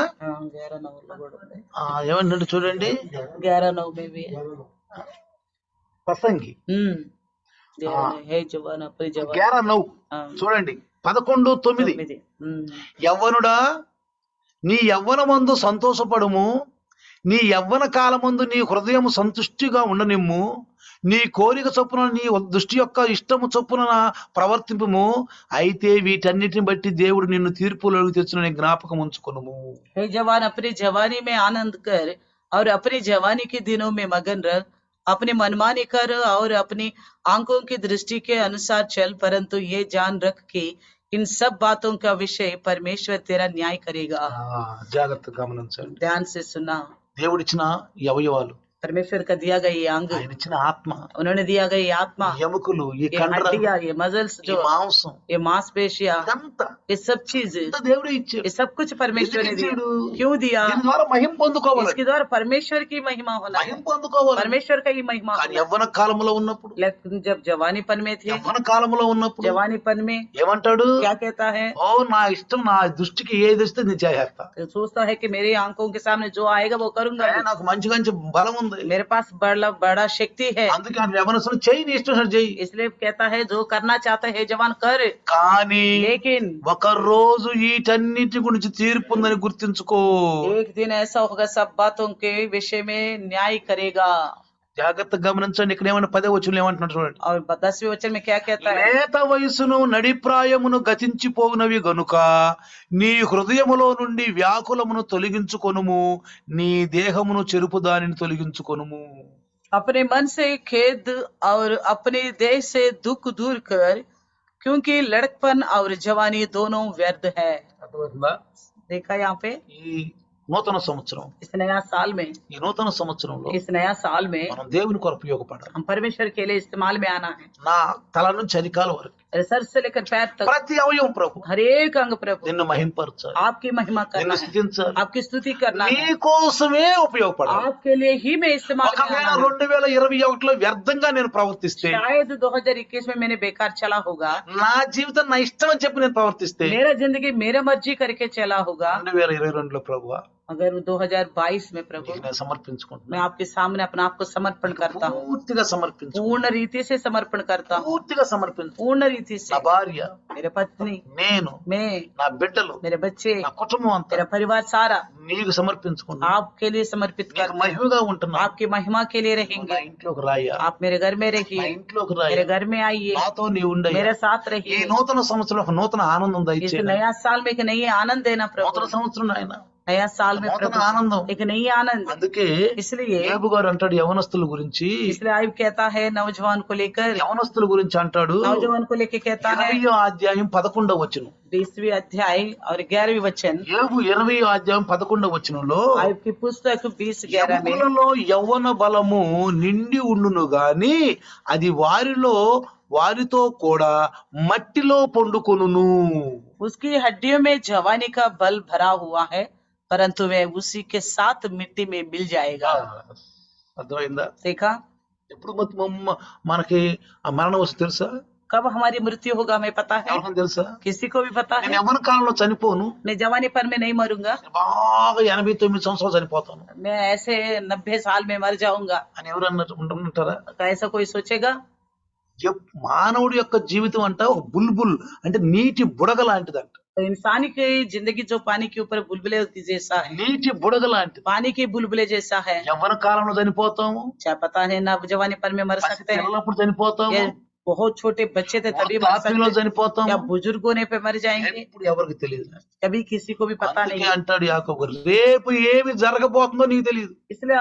ఏమంటే చూడండి, 11:9 में भी है। ప్రసంగి है जवान अपनी जवान 11:9 చూడండి, 11:9 యవ్వనుడా నీ యవ్వనమందు సంతోషపడుము, నీ యవ్వన కాలమందు నీ హృదయము సంతుష్టిగా ఉండనిమ్ము, నీ కోరిక చొప్పున నీ దృష్టి యొక్క ఇష్టము చొప్పున ప్రవర్తింపుము, అయితే వీటన్నిటిని బట్టి దేవుడు నిన్ను తీర్పులోకి తెచ్చునని జ్ఞాపకం ఉంచుకొనుము. हे जवान अपनी जवानी में आनंद कर और अपनी जवानी के दिनों में मगन रह, अपनी मनमानी कर और अपनी आंखों की दृष्टि के अनुसार चल, परंतु ये जान रख कि इन सब बातों का विषय परमेश्वर तेरा न्याय करेगा। జాగ్రత్తగా గమనించండి, ध्यान से सुना। దేవుడిచ్చిన ఈ అవయవాలు, परमेश्वर का दिया गया ये अंग, ఆయన ఇచ్చిన ఆత్మ, उन्होंने दिया गया ये आत्मा, ఎముకలు, ఈ ये కండర, हड्डियां, ये मजल्स, ఈ जो మాంసం, ये मांसपेशियां, ఇదంతా ये सब चीज, దేవుడే ఇచ్చాడు. ये सब कुछ परमेश्वर ने दिया। ఇచ్చాడు. क्यों दिया? దీని ద్వారా మహిమ పొందుకోవాలి, इसके द्वारा परमेश्वर की महिमा होना है, మహిమ పొందుకోవాలి. परमेश्वर का ही महिमा కానీ होना। యవ్వన కాలంలో ఉన్నప్పుడు, लेकिन जब जवानीपन में थे, యవ్వన కాలంలో ఉన్నప్పుడు जवानीपन में ఏమంటాడు? क्या कहता है? ఓ నా ఇష్టం, నా దృష్టికి ఏది వస్తే నేను చేసేస్తా, तो सोचता है कि मेरी आंखों के सामने जो आएगा वो करूंगा। నాకు మంచి మంచి బలం ఉంది, मेरे पास बड़ा शक्ति है, అందుకే ఆ యవ్వనస్తులు చెయ్యి, నీ ఇష్టం చెయ్యి. इसलिए कहता है जो करना चाहता है जवान कर। కానీ लेकिन ఒక రోజు వీటన్నిటి గురించి తీర్పు ఉందని గుర్తించుకో. एक दिन ऐसा होगा सब बातों के विषय में न्याय करेगा। జాగ్రత్తగా గమనించండి, ఇక్కడ ఏమన్నా 10వ వచనంలో ఏమంటున్నాడు చూడండి, और 10वें वचन में क्या कहता है? లేత వయసును నడిప్రాయమును గతించిపోవునవి గనుక నీ హృదయములో నుండి వ్యాకులమును తొలగించుకొనుము, నీ దేహమును చెరుపు దానిని తొలగించుకొనుము. अपने मन से खेद और अपने देह से दुख दूर कर, क्योंकि लड़कपन और जवानी दोनों व्यर्थ है। అర్థమవుతుందా? देखा यहाँ पे ఈ నూతన సంవత్సరం, इस नया साल में, ఈ నూతన సంవత్సరంలో इस नया साल में మనం దేవుని కొరకు ఉపయోగపడాలి. हम परमेश्वर के लिए इस्तेमाल में आना है। నా తల నుంచి అరికాల వరకు सर से लेकर पैर तक ప్రతి అవయవం ప్రభు हर एक अंग प्रभु నిన్ను మహింపరచాలి, आपकी महिमा करना నిన్ను है, స్థుతించాలి, आपकी स्तुति करना నీ है, కోసమే ఉపయోగపడాలి. आपके लिए ही मैं इस्तेमाल में ఒకవేళ आना है। 2021లో వ్యర్థంగా నేను ప్రవర్తిస్తే, शायद 2021 में मैंने बेकार चला होगा, నా జీవితం నా ఇష్టం అని చెప్పి నేను ప్రవర్తిస్తే, मेरा जिंदगी मेरा मर्जी करके चला होगा, 2022లో ప్రభువా अगर 2022 में प्रभु నీకు నేను సమర్పించుకుంటున్నా, मैं आपके सामने अपना आपको समर्पण करता हूँ, పూర్తిగా సమర్పించు, पूर्ण रीति से समर्पण करता हूँ, పూర్తిగా సమర్పించు. पूर्ण रीति से। నా భార్య, मेरे पत्नी, నేను, मैं, నా బిడ్డలు, मेरे बच्चे, నా కుటుంబం అంతా मेरा परिवार सारा నీకు సమర్పించుకున్నా, आपके लिए समर्पित నీకు करते हैं, మహిమగా ఉంటున్నా. आपकी महिमा के लिए నా रहेंगे। ఇంట్లోకి రాయ్యా, आप मेरे घर में నా रहिए, ఇంట్లోకి मेरे రాయ్యా, घर में आइए, నాతో నీ ఉండయ్యా. मेरे साथ ఈ रहिए। నూతన సంవత్సరం ఒక నూతన ఆనందం इस దయచేయండి. नया साल में एक नई आनंद देना నూతన प्रभु, సంవత్సరం ఆయన नया साल में నూతన प्रभु ఆనందం. एक नई आनंद। అందుకే इसलिए యేబు గారు అంటాడు యవనస్తుల గురించి, इसलिए आयुब कहता है नौजवान को लेकर, యవనస్తుల గురించి అంటాడు नौजवान को लेकर कहता है 20వ అధ్యాయం 11వ వచనం. 20वीं अध्याय और 11वीं वचन, యేబు 20వ అధ్యాయం 11వ వచనంలో, आयुब की पुस्तक 20:11 में, యవనులలో యవ్వన బలము నిండి ఉండును గాని అది వారితో కూడా మట్టిలో పండుకొనును. उसकी हड्डियों में जवानी का बल भरा हुआ है, परंतु वह उसी के साथ मिट्टी में मिल जाएगा। అర్థమైందా? देखा ఎప్పుడు మనకి ఆ మరణం వస్తుంది తెలుసా? कब हमारी मृत्यु होगा हमें पता है, ఎవరికైనా తెలుసా? किसी को भी पता నేను है। యవ్వన కాలంలో చనిపోను, मैं जवानी पर में नहीं मरूंगा, బాగా 89 సంవత్సరాలు చనిపోతాను मैं ऐसे 90 साल में मर जाऊंगा, అని ఎవరన్నా ఉంటుంటారా? तो ऐसा कोई सोचेगा? మానవుడి యొక్క జీవితం అంట ఒక బుల్బుల్ అంటే నీటి బుడగ లాంటిదంట. तो इंसान की जिंदगी जो पानी के ऊपर बुलबुले जैसा है, నీటి బుడగ లాంటిది. पानी के बुलबुले जैसा है। యవ్వన కాలంలో చనిపోతాము, क्या पता है ना जवानी पर में मर सकते हैं, పిల్లలప్పుడు చనిపోతాము, ये बहुत छोटे बच्चे थे तभी मर వృద్ధాప్యంలో सकते हैं, చనిపోతాము, या बुजुर्ग होने पे मर जाएंगे, ఎప్పుడు ఎవరికి తెలియదు. कभी किसी को भी पता అందుకే नहीं। అంటాడు యాకోబు, రేపు ఏమి జరగబోతుందో నీకు తెలియదు. इसलिए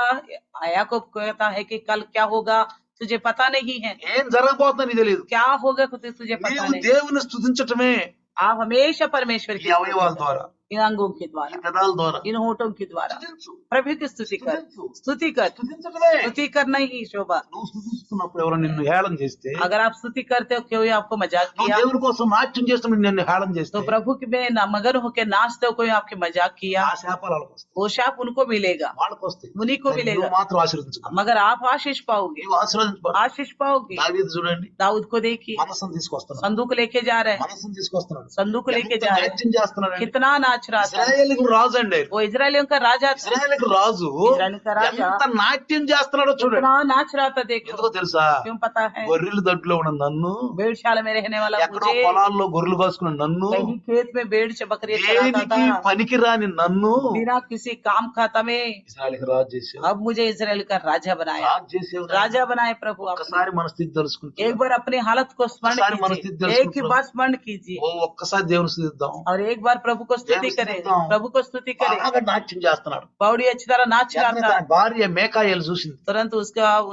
याकूब कहता है कि कल क्या होगा तुझे पता नहीं है, ఏం జరగబోతుందో నీకు తెలియదు. क्या होगा तुझे पता నీవు नहीं। దేవుని స్తుతించటమే आप हमेशा परमेश्वर ఈ की అవయవాల ద్వారా, इन अंगों के ఈ द्वारा, పెదాల ద్వారా इन होठों के द्वारा స్తుతించు. प्रभु की स्तुति कर, स्तुति कर, స్తుతించటమే. स्तुति करना ही शोभा। నువ్వు స్తుతిస్తున్నప్పుడు ఎవరు నిన్ను హేళన చేస్తే, अगर आप स्तुति करते हो कोई आपको मजाक నువ్వు किया, దేవుని కోసం నాట్యం చేస్తున్నప్పుడు నిన్ను హేళన చేస్తే, तो प्रभु की में मगन होकर नाचते हो कोई आपके मजाक किया, ఆ శాపాలు వాళ్ళకి వస్తాయి, वो शाप उनको मिलेगा, వాళ్ళకి వస్తాయి. उन्हीं को నువ్వు मिलेगा, మాత్రం ఆశీర్వదించుకో, मगर आप आशीष पाओगे, నీవు ఆశీర్వదించబడు. आशीष पाओगे। దావీదు చూడండి, दाऊद को देखिए, మనసును తీసుకొస్తున్నాడు, संदूक लेके जा रहे हैं, మనసును తీసుకొస్తున్నాడు, संदूक लेके ఎంత जा रहे हैं, నాట్యం చేస్తున్నాడు. कितना नाच रहा था। ఇశ్రాయేలుకు రాజు అండి ఆయన. वो इजरायलियों का राजा था, ఇశ్రాయేలుకు రాజు ఇశ్రాయేలు కా రాజా ఎంత నాట్యం చేస్తున్నాడో చూడండి. कितना नाच रहा था देखो। ఎందుకో తెలుసా? क्यों पता है? గొర్రెల దొడ్లో ఉన్న నన్ను, भेड़शाला में रहने वाला ఎక్కడో मुझे, పొలాల్లో గొర్రెలు కాసుకున్న నన్ను, कहीं खेत में भेड़ से बकरियां चराता దేనికి था, పనికిరాని నన్ను बिना किसी काम खाता में ఇశ్రాయేలుకు రాజు చేసావు. अब मुझे इजराइल का राजा बनाया, రాజు చేసావు. राजा बनाए प्रभु। आपने ఒక్కసారి మన స్థితి తెలుసుకుంటే, एक बार अपनी हालत को स्मरण ఒక్కసారి మన స్థితి कीजिए, एक ही తెలుసుకుంటాం. बार स्मरण कीजिए ఒక్కసారి దేవుని స్థితిద్దాం. और एक बार प्रभु को स्तुति దేవుని करें, స్తుతిద్దాం. प्रभु को स्तुति करें। బాగా నాట్యం చేస్తున్నాడు. पौड़ी अच्छी तरह नाच रहा వెంటనే था, తన భార్య మేకాయేలు చూసింది, तुरंत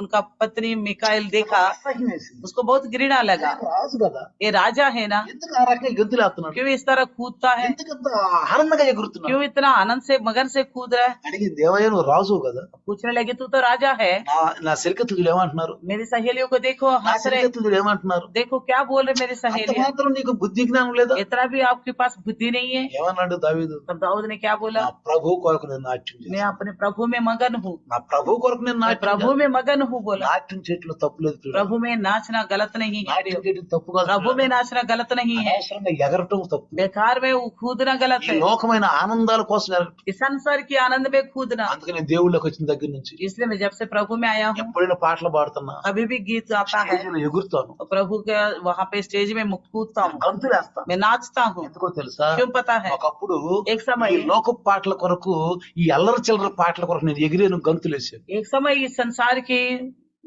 उनका पत्नी मिकाएल देखा, అసహ్యం వేసింది. उसको बहुत घृणा लगा। రాజు కదా, ये राजा है ना, ఎందుకు ఆ రకంగా గెంతులేస్తున్నాడు, क्यों इस तरह कूदता है, ఎందుకంత ఆనందంగా ఎగురుతున్నాడు क्यों इतना आनंद से मगन से कूद रहा है। అడిగింది. దేవయ్య నువ్వు రాజు కదా, पूछने लगी तू तो राजा है। నా సిరికత్తులు ఏమంటున్నారు, मेरी सहेलियों को देखो నా हंस रहे, సిరికత్తులు ఏమంటున్నారు, देखो क्या बोल रहे मेरी అంత सहेलियां, మాత్రం నీకు బుద్ధి జ్ఞానం లేదా? इतना भी आपके पास बुद्धि नहीं है। ఏమన్నాడు దావీదు, तब दाऊद ने क्या बोला, నా ప్రభు కొరకు నేను నాట్యం मैं చేస్తాను, अपने प्रभु में मगन हूँ, నా ప్రభు కొరకు నేను मैं నాట్యం प्रभु में मगन हूँ बोला। చేస్తాను. నాట్యం చేయట్లో తప్పులేదు ప్రియులారా. प्रभु में नाचना गलत नहीं है, నాట్యం చేయడం తప్పు కాదు प्रभु में ప్రియులారా. नाचना गलत नहीं है, అనవసరంగా ఎగరటం తప్పు. बेकार में कूदना गलत ఈ है, లోకమైన ఆనందాల కోసం ఎగరటం. इस संसार के आनंद में कूदना। అందుకని నేను దేవుళ్ళకి వచ్చిన దగ్గర నుంచి इसलिए मैं जब से प्रभु में आया हूँ, ఎప్పుడైనా పాటలు పాడుతున్నా, अभी भी गीत आता है, స్టేజీలో ఎగురుతాను, तो प्रभु के वहाँ पे स्टेज में कूदता हूँ, గంతులేస్తాను. मैं नाचता हूँ। ఎందుకో తెలుసా? क्यों पता है? ఒకప్పుడు एक समय ఈ లోక పాటల కొరకు, ఈ అల్లరి చిల్లర పాటల కొరకు నేను ఎగిరేను, గంతులేసాను. एक समय इस संसार की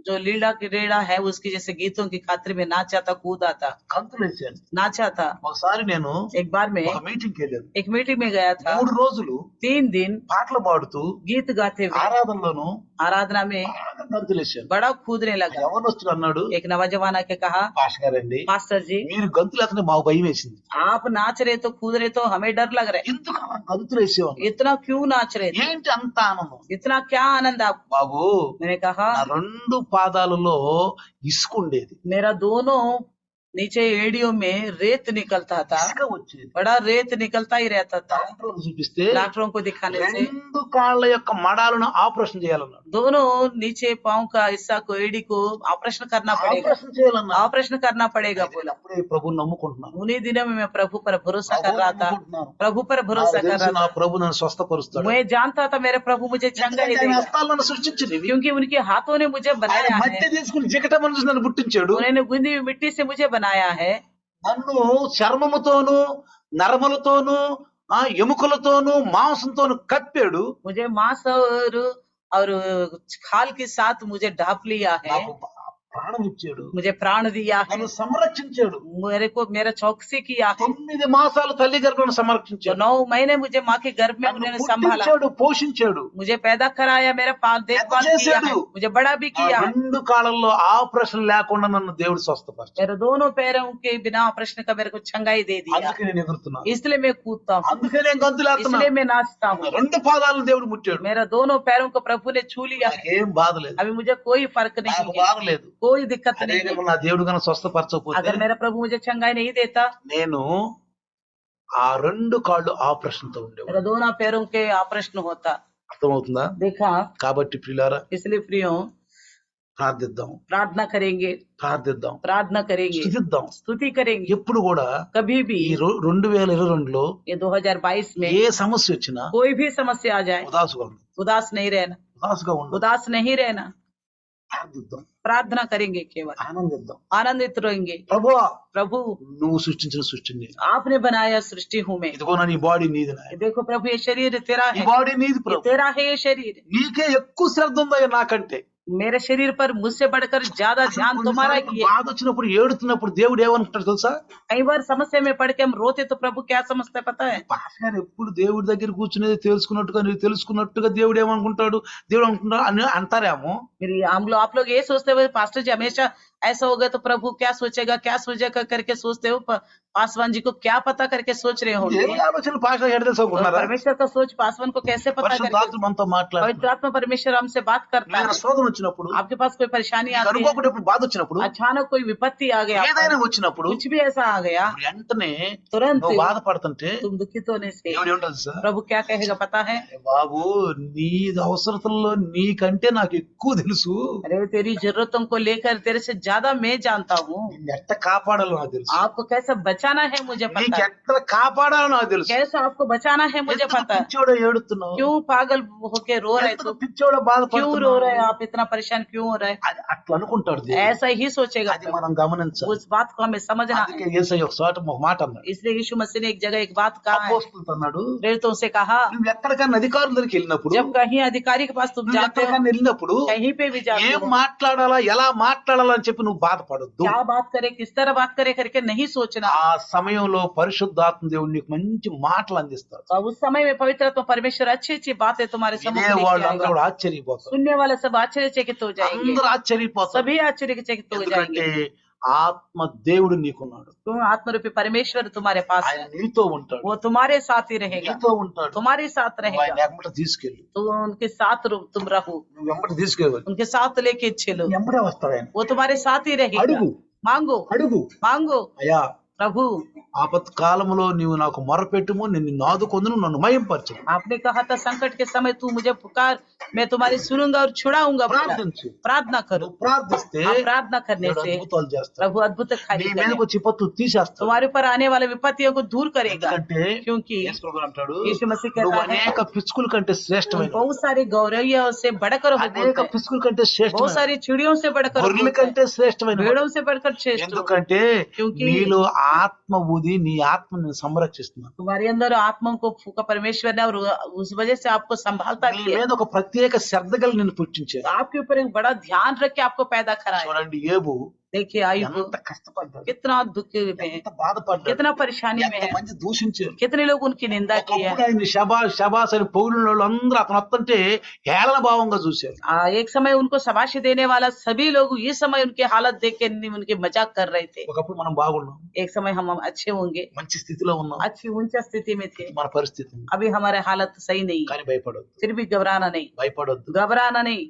जो लीला की रेड़ा है उसकी जैसे गीतों की खातिर में नाचा था, कूदा था, గంతులు వేసాను. नाचा था। ఒకసారి నేను एक बार में ఒక మీటింగ్కి వెళ్ళాను. एक मीटिंग में गया था, 3 రోజులు 3 दिन పాటలు పాడుతూ गीत गाते हुए ఆరాధనలోను आराधना में బాగా గంతులు వేసాను. बड़ा कूदने लगा। యవనస్తుడు అన్నాడు, एक नौजवान आके कहा, పాస్టర్ గారండి मास्टर जी మీరు గంతులు వేస్తుంటే మాకు భయం వేసింది. आप नाच रहे तो कूद रहे तो हमें डर लग रहा है, ఎందుకు అలా గంతులు వేసేవాళ్ళు? इतना क्यों नाच रहे थे, ఏంటి అంత ఆనందం? इतना क्या आनंद आप। బాబు मैंने कहा నా 2 పాదాలలో ఇసుక ఉండేది. मेरा दोनों नीचे एड़ियों में रेत निकलता था, ఇసుక వచ్చేది. बड़ा रेत निकलता ही रहता था। డాక్టర్లు చూపిస్తే डॉक्टरों को दिखाने से 2 కాళ్ళ యొక్క మడాలను ఆపరేషన్ చేయాలన్నాడు. दोनों नीचे पाँव का हिस्सा को एड़ी को ऑपरेशन करना पड़ेगा, ఆపరేషన్ చేయాలన్నాడు. ऑपरेशन करना पड़ेगा बोला। అప్పుడే ప్రభువుని నమ్ముకుంటున్నాను. उन्हीं दिनों में मैं प्रभु पर भरोसा कर रहा था, నమ్ముకుంటున్నాను. प्रभु पर भरोसा నాకు कर తెలుసు रहा నా था। ప్రభు నన్ను స్వస్థపరుస్తాడు. मैं जानता था मेरे प्रभु मुझे चंगाई ఎందుకంటే ఆయన देगा, హస్తాలు నన్ను సృష్టించినవి. क्योंकि उनके हाथों ने मुझे ఆయన बनाया మట్టి है, తీసుకుని జిగటమని చూసి నన్ను పుట్టించాడు. उन्होंने गूंदी हुई मिट्टी से मुझे बनाया है। నన్ను చర్మముతోను నరములతోను ఎముకలతోను మాంసంతోను కప్పాడు. मुझे मांस और खाल के साथ मुझे ढाप लिया है, నాకు ప్రాణం ఇచ్చాడు. मुझे प्राण दिया है, నన్ను సంరక్షించాడు. मेरे को मेरा चौकसी किया है। 9 మాసాలు తల్లి గర్భం जो సంరక్షించాడు. 9 महीने मुझे माँ के गर्भ में నన్ను उन्होंने संभाला, పుట్టించాడు, పోషించాడు. मुझे पैदा कराया, मेरा देखभाल किया है, मुझे बड़ा भी ఆ किया है। 2 కాళ్ళల్లో ఆపరేషన్ లేకుండా నన్ను దేవుడు స్వస్థపరిచాడు. मेरे दोनों पैरों के बिना ऑपरेशन का मेरे को छंगाई दे दिया, అందుకే నేను ఎగురుతున్నాను. इसलिए मैं कूदता हूँ, అందుకే నేను గంతులేస్తున్నాను. इसलिए मैं नाचता हूँ। 2 పాదాలను దేవుడు ముట్టాడు. मेरा दोनों पैरों को प्रभु ने छू लिया है, నాకేం బాధ లేదు. अभी मुझे कोई फर्क నాకు नहीं है, బాధ లేదు. कोई दिक्कत అదే नहीं है। నా దేవుడు కన్నా స్వస్థపరచకపోతే अगर मेरा प्रभु मुझे छंगाई नहीं देता, నేను ఆ 2 కాళ్ళు ఆపరేషన్ తో ఉండేవాడు. मेरा दोनों पैरों के ऑपरेशन होता। అర్థమవుతుందా? देखा, కాబట్టి ప్రియులారా इसलिए प्रियो ప్రార్థిద్దాం, प्रार्थना करेंगे, ప్రార్థిద్దాం, प्रार्थना करेंगे, స్తుతిద్దాం. स्तुति करेंगे। ఎప్పుడు కూడా कभी भी ఈ 2022లో ये 2022 में ఏ సమస్య వచ్చినా कोई भी समस्या आ जाए, ఉదాసుగా ఉండదు. उदास नहीं रहना, ఉదాసుగా ఉండదు. उदास नहीं रहना, ప్రార్థిద్దాం, प्रार्थना करेंगे, केवल ఆనందిద్దాం. आनंदित रहेंगे। ప్రభువా प्रभु నువ్వు సృష్టించిన సృష్టిని आपने बनाया सृष्टि हूँ मैं, ఇదిగో నా నీ బాడీ నీది నాయన. देखो प्रभु ये शरीर तेरा ఈ है, బాడీ నీది ये ప్రభు. तेरा है ये शरीर, నీకే ఎక్కువ శ్రద్ధ ఉందయ్యా నాకంటే. मेरे शरीर पर मुझसे बढ़कर ज्यादा ध्यान तुम्हारा కొన్నిసార్లు किए। బాధ వచ్చినప్పుడు ఏడుతున్నప్పుడు దేవుడు ఏమనుకుంటాడు తెలుసా? कई बार समस्या में पड़ के हम रोते तो प्रभु क्या समझते हैं पता है? పాస్టర్ గారు ఎప్పుడు దేవుడి దగ్గర కూర్చునేది తెలుసుకున్నట్టుగా దేవుడు ఏమనుకుంటాడు, దేవుడు అనుకుంటాడు అని అంటారేమో. फिर आप लोग ये सोचते हुए पास्टर जी हमेशा ऐसा होगा तो प्रभु क्या सोचेगा करके सोचते हो। पासवान जी को क्या पता करके सोच रहे होंगे। ఏ ఆలోచన పాస్టర్ గారు తెలుసుకున్నారా? परमेश्वर का सोच पासवान को कैसे पता करके? పరిశుద్ధాత్మ మనతో మాట్లాడు. पवित्र आत्मा परमेश्वर हमसे बात करता है। శోధన వచ్చినప్పుడు, आपके पास कोई परेशानी आती है, అనుకోకుండా బాధ వచ్చినప్పుడు, अचानक कोई विपत्ति आ गया, ఏదైనా వచ్చినప్పుడు कुछ भी ऐसा आ गया, వెంటనే तुरंत నువ్వు బాధపడుతుంటే तुम दुखित होने से దేవుడు ఏమంటాడు సార్? प्रभु क्या कहेगा पता है? బాబు నీ అవసరతల్లో నీకంటే నాకు ఎక్కువ తెలుసు. अरे तेरी जरूरतों को लेकर तेरे से ज्यादा मैं जानता हूँ, నిన్ను ఎట్ట కాపాడాలో నాకు తెలుసు. आपको कैसे बचाना है मुझे నీకు पता है, ఎట్లా కాపాడాలో నాకు తెలుసు. कैसे आपको बचाना है मुझे ఎందుకు पता है। పిచ్చోడో ఏడుతున్నావు? क्यों पागल होके रो रहे ఎందుకు तो పిచ్చోడో क्यों रो బాధపడుతున్నావు? रहे आप, इतना परेशान क्यों हो रहे? అది అట్లా అనుకుంటాడు దేవుడు. ऐसा ही सोचेगा అది प्रभु। మనం గమనించాలి. उस बात को हमें समझना అందుకే है। యేసయ్య ఒక చోట ఒక మాట అన్నాడు. इसलिए यीशु मसीह ने एक जगह एक बात कहा है, అపోస్తలుతో అన్నాడు, प्रेरितों से कहा, నువ్వు ఎక్కడికైనా అధికారుల దగ్గరికి వెళ్ళినప్పుడు, जब कहीं अधिकारी के पास तुम నువ్వు जाते हो, ఎక్కడికైనా వెళ్ళినప్పుడు कहीं पे भी जाते ఏం हो, మాట్లాడాలా ఎలా మాట్లాడాలా అని చెప్పి నువ్వు బాధపడొద్దు. क्या बात करे किस तरह बात करे करके नहीं सोचना। ఆ సమయంలో పరిశుద్ధాత్మ దేవుడు నీకు మంచి మాటలు అందిస్తాడు. और उस समय में पवित्र आत्मा परमेश्वर अच्छी अच्छी बातें तुम्हारे ఇదే सम्मुख लेके వాళ్ళందరూ आएगा। కూడా ఆశ్చర్యపోతారు. सुनने वाले सब आश्चर्यचकित हो जाएंगे, అందరూ ఆశ్చర్యపోతారు. सभी आश्चर्यचकित हो ఎందుకంటే जाएंगे। ఆత్మ దేవుడు నీకున్నాడు. तुम आत्मरूपी परमेश्वर तुम्हारे पास ఆయన है, నీతో ఉంటాడు, वो तुम्हारे साथ ही रहेगा, నీతో ఉంటాడు. तुम्हारे साथ నువ్వు ఆయన रहेगा। వెంబడి తీసుకెళ్ళు, तो उनके साथ तुम रहो, నువ్వు వెంబడి తీసుకెళ్ళి उनके साथ लेके चलो, వెంబడే వస్తాడు ఆయన. वो तुम्हारे साथ ही रहेगा। అడుగు मांगो అడుగు, मांगो, అయ్యా प्रभु ఆపత్కాలములో నీవు నాకు మొరపెట్టుము, నిన్ను ఆదుకొందును, నన్ను మహింపరచు. आपने कहा था संकट के समय तू मुझे पुकार, मैं तुम्हारी सुनूंगा और छुड़ाऊंगा। बोला। ప్రార్థించు. प्रार्थना करो, నువ్వు ప్రార్థిస్తే आप प्रार्थना करने దేవుడు से అద్భుతాలు చేస్తాడు. प्रभु अद्भुत నీ कार्य మీదకి करेगा, వచ్చి విపత్తు తీసేస్తాడు. तुम्हारे ऊपर आने वाले विपत्तियों को दूर करेगा। ఎందుకంటే क्योंकि యేసు ప్రభువు అంటాడు, यीशु मसीह నువ్వు कहता है, అనేక పిచ్చుకుల కంటే శ్రేష్టమైన, बहुत सारी गौरैया से बढ़कर हो, అనేక बोलता है। పిచ్చుకుల కంటే बहुत శ్రేష్టమైన, सारी चिड़ियों से बढ़कर हो, గొర్రెల बोलता है। కంటే శ్రేష్టమైన. भेड़ों से बढ़कर श्रेष्ठ हो। ఎందుకంటే क्योंकि నీలో ఆత్మ ఉంది నీ ఆత్మ నేను సంరక్షిస్తున్నాను. तुम्हारे अंदर आत्मा को फूका परमेश्वर ने और उस वजह से आपको संभालता నీ भी है। మీద ఒక ప్రత్యేక శ్రద్ధ గల నిన్ను పుట్టించాను. आपके ऊपर एक बड़ा ध्यान रख के आपको पैदा कराया। చూడండి ఏబు देखिए आयुब ఎంత కష్టపడ్డాడు, कितना दुख में है, ఎంత బాధపడ్డాడు, कितना परेशानी में है, ఎంతమంది దూషించారు. कितने लोग उनकी निंदा की है। ఒకప్పుడు ఆయన శబాష్ శబాష్ అని పొగిడిన వాళ్ళు అందరూ అతను వస్తుంటే హేళన భావంగా చూశారు. एक समय उनको शाबाशी देने वाला सभी लोग इस समय उनकी हालत देख के उनके मजाक कर रहे थे। ఒకప్పుడు మనం బాగున్నాం, एक समय हम अच्छे होंगे, మంచి స్థితిలో ఉన్నాం, अच्छी ऊंचा स्थिति में थे, మన పరిస్థితి ఉంది. अभी हमारे हालत सही नहीं है, కానీ భయపడొద్దు, फिर भी घबराना नहीं, భయపడొద్దు. घबराना नहीं।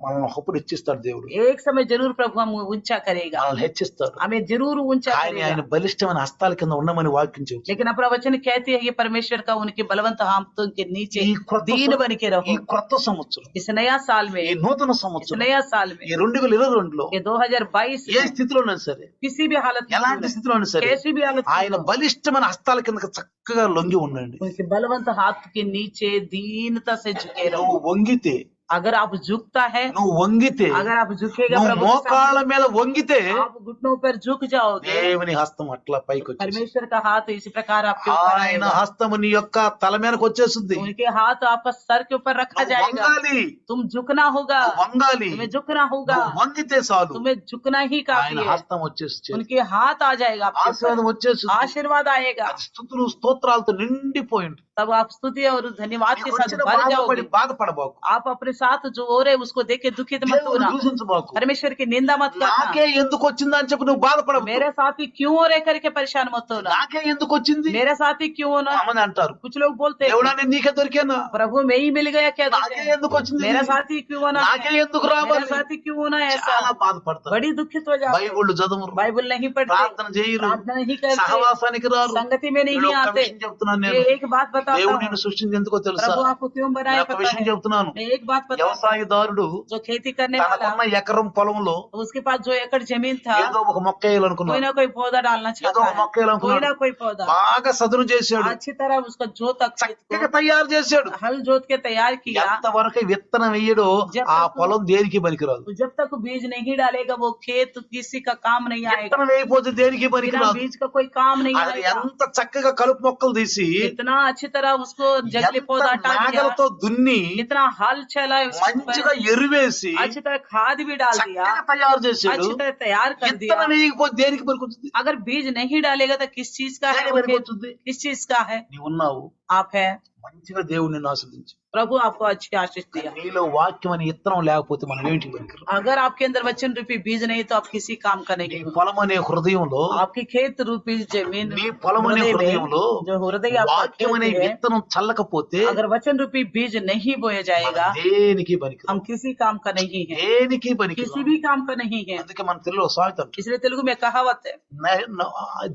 మనల్ని ఒకప్పుడు హెచ్చిస్తాడు దేవుడు, एक समय जरूर प्रभु हम ऊंचा करेगा, మనల్ని హెచ్చిస్తాడు. हमें जरूर ऊंचा ఆయన ఆయన करेगा। బలిష్టమైన హస్తాల కింద ఉండమని వాక్యం చెబుతుంది. लेकिन अपना वचन कहती है ये परमेश्वर का उनके बलवंत हाथों के नीचे ఈ క్రొత్త दीन बन के ఈ रहो। క్రొత్త సంవత్సరం, इस नया साल ఈ में, నూతన इस సంవత్సరం, नया साल में, ఈ 2022లో ये 2022 ఏ में స్థితిలోనైనా సరే, किसी भी हालत में ఎలాంటి స్థితిలోనైనా సరే कैसी भी हालत में ఆయన हो, బలిష్టమైన హస్తాల కింద చక్కగా లొంగి ఉండండి. उनके बलवंत हाथ के नीचे दीनता से झुके रहो। నువ్వు వంగితే, अगर आप झुकता है, నువ్వు వంగితే, अगर आप झुकेगा నువ్వు प्रभु के మోకాళ్ళ सामने, మీద వంగితే आप घुटनों पर झुक जाओगे, దేవుని హస్తం అట్లా పైకి వచ్చేస్తుంది. परमेश्वर का हाथ इसी प्रकार आपके ऊपर ఆయన आएगा। హస్తము నీ యొక్క తల మీదకి వచ్చేస్తుంది. उनके हाथ आपका सर के ऊपर रखा నువ్వు जाएगा। వంగాలి, तुम झुकना होगा, నువ్వు వంగాలి, तुम्हें झुकना होगा, నువ్వు వంగితే చాలు, तुम्हें झुकना ही काफी ఆయన है। హస్తం వచ్చేసి उनके हाथ आ जाएगा आपके ऊपर, ఆశీర్వాదం వచ్చేస్తుంది. आशीर्वाद आएगा। అది స్తుతులు స్తోత్రాలతో నిండిపోయింది. तब आप स्तुति और धन्यवाद के నీకు साथ వచ్చిన भर బాధపడి जाओगे। బాధపడబాకు, आप अपने साथ जो हो रहे उसको देख के दुखित मत దేవుని होना, దూషించబాకు. परमेश्वर की निंदा मत करना, నాకే ఎందుకు వచ్చిందా అని చెప్పి నువ్వు బాధపడవు. मेरे साथ ही क्यों हो रहे करके परेशान मत होना, నాకే ఎందుకు వచ్చింది मेरे साथ ही क्यों होना। అమ్మని అంటారు. कुछ लोग बोलते हैं దేవుడా నేను నీకే దొరికానా, प्रभु मैं ही मिल गया क्या నాకే तुझे? ఎందుకు వచ్చింది, मेरा साथ ही क्यों होना, నాకే ఎందుకు मेरा రావాలి, साथ ही क्यों होना ऐसा, చాలా బాధపడతారు. बड़ी दुखित हो जाते, బైబిల్ చదవరు, बाइबल नहीं पढ़ते, ప్రార్థన చేయరు, प्रार्थना नहीं करते, సహవాసానికి రారు. संगति में వీళ్ళు नहीं ఒక్క आते। విషయం చెప్తున్నాను ये నేను, एक बात बताता దేవుడు हूँ, నిన్ను సృష్టించి ఎందుకో తెలుసా? प्रभु आपको क्यों నేను बनाया ఒక్క पता విషయం है। చెప్తున్నాను. मैं एक बात बताता हूँ, వ్యవసాయదారుడు जो खेती करने वाला తనకున్న ఎకరం పొలంలో उसके पास जो एकड़ जमीन था, ఏదో ఒక మొక్క कोई వేయాలనుకున్నాడు, ना कोई पौधा डालना ఏదో चाहता ఒక है, మొక్క कोई వేయాలనుకున్నాడు, ना कोई पौधा బాగా సదును చేశాడు, अच्छी तरह उसका जोत చక్కగా తయారు చేశాడు. हल जोत के तैयार किया। ఎంతవరకు విత్తనం వేయడో ఆ పొలం దేనికి పనికిరాదు. जब तक बीज नहीं डालेगा वो खेत किसी का काम नहीं आएगा, విత్తనం వేయకపోతే దేనికి बिना పనికిరాదు. बीज का कोई काम नहीं అది आएगा। ఎంత చక్కగా కలుపు మొక్కలు తీసి इतना अच्छी तरह उसको जंगली ఎంత पौधा हटा दिया, నాగలతో దున్ని इतना हल चला है उसके ऊपर, మంచిగా ఎరువేసి अच्छी तरह खाद भी डाल दिया, చక్కగా తయారు చేశాడు. अच्छी तरह तैयार कर दिया। విత్తనం వేయకపోతే దేనికి పనికొచ్చుంది, अगर बीज नहीं डालेगा तो किस चीज का है దేనికి वो खेत? పనికొచ్చుంది? किस चीज का है? నీవు ఉన్నావు, आप है, మంచిగా దేవుడిని ఆస్వాదించు. प्रभु आपको अच्छी आशीष दिया। నీలో వాక్యం అని ఇత్తనం లేకపోతే మనం ఏంటి పనికిరాం. अगर आपके अंदर वचन रूपी बीज नहीं तो आप किसी काम का నీ नहीं हो। పొలం అనే హృదయంలో, आपकी खेत रूपी जमीन, నీ పొలం అనే हृदय में, హృదయంలో जो हृदय आपका వాక్యం అనే खेत है, విత్తనం చల్లకపోతే अगर वचन रूपी बीज नहीं बोया మనం जाएगा దేనికి పనికిరాం, हम किसी काम का नहीं है, దేనికి किसी పనికిరాం. भी काम का नहीं है। అందుకే మన తెలుగులో సామెత అంటారు, इसलिए तेलुगु में कहावत है,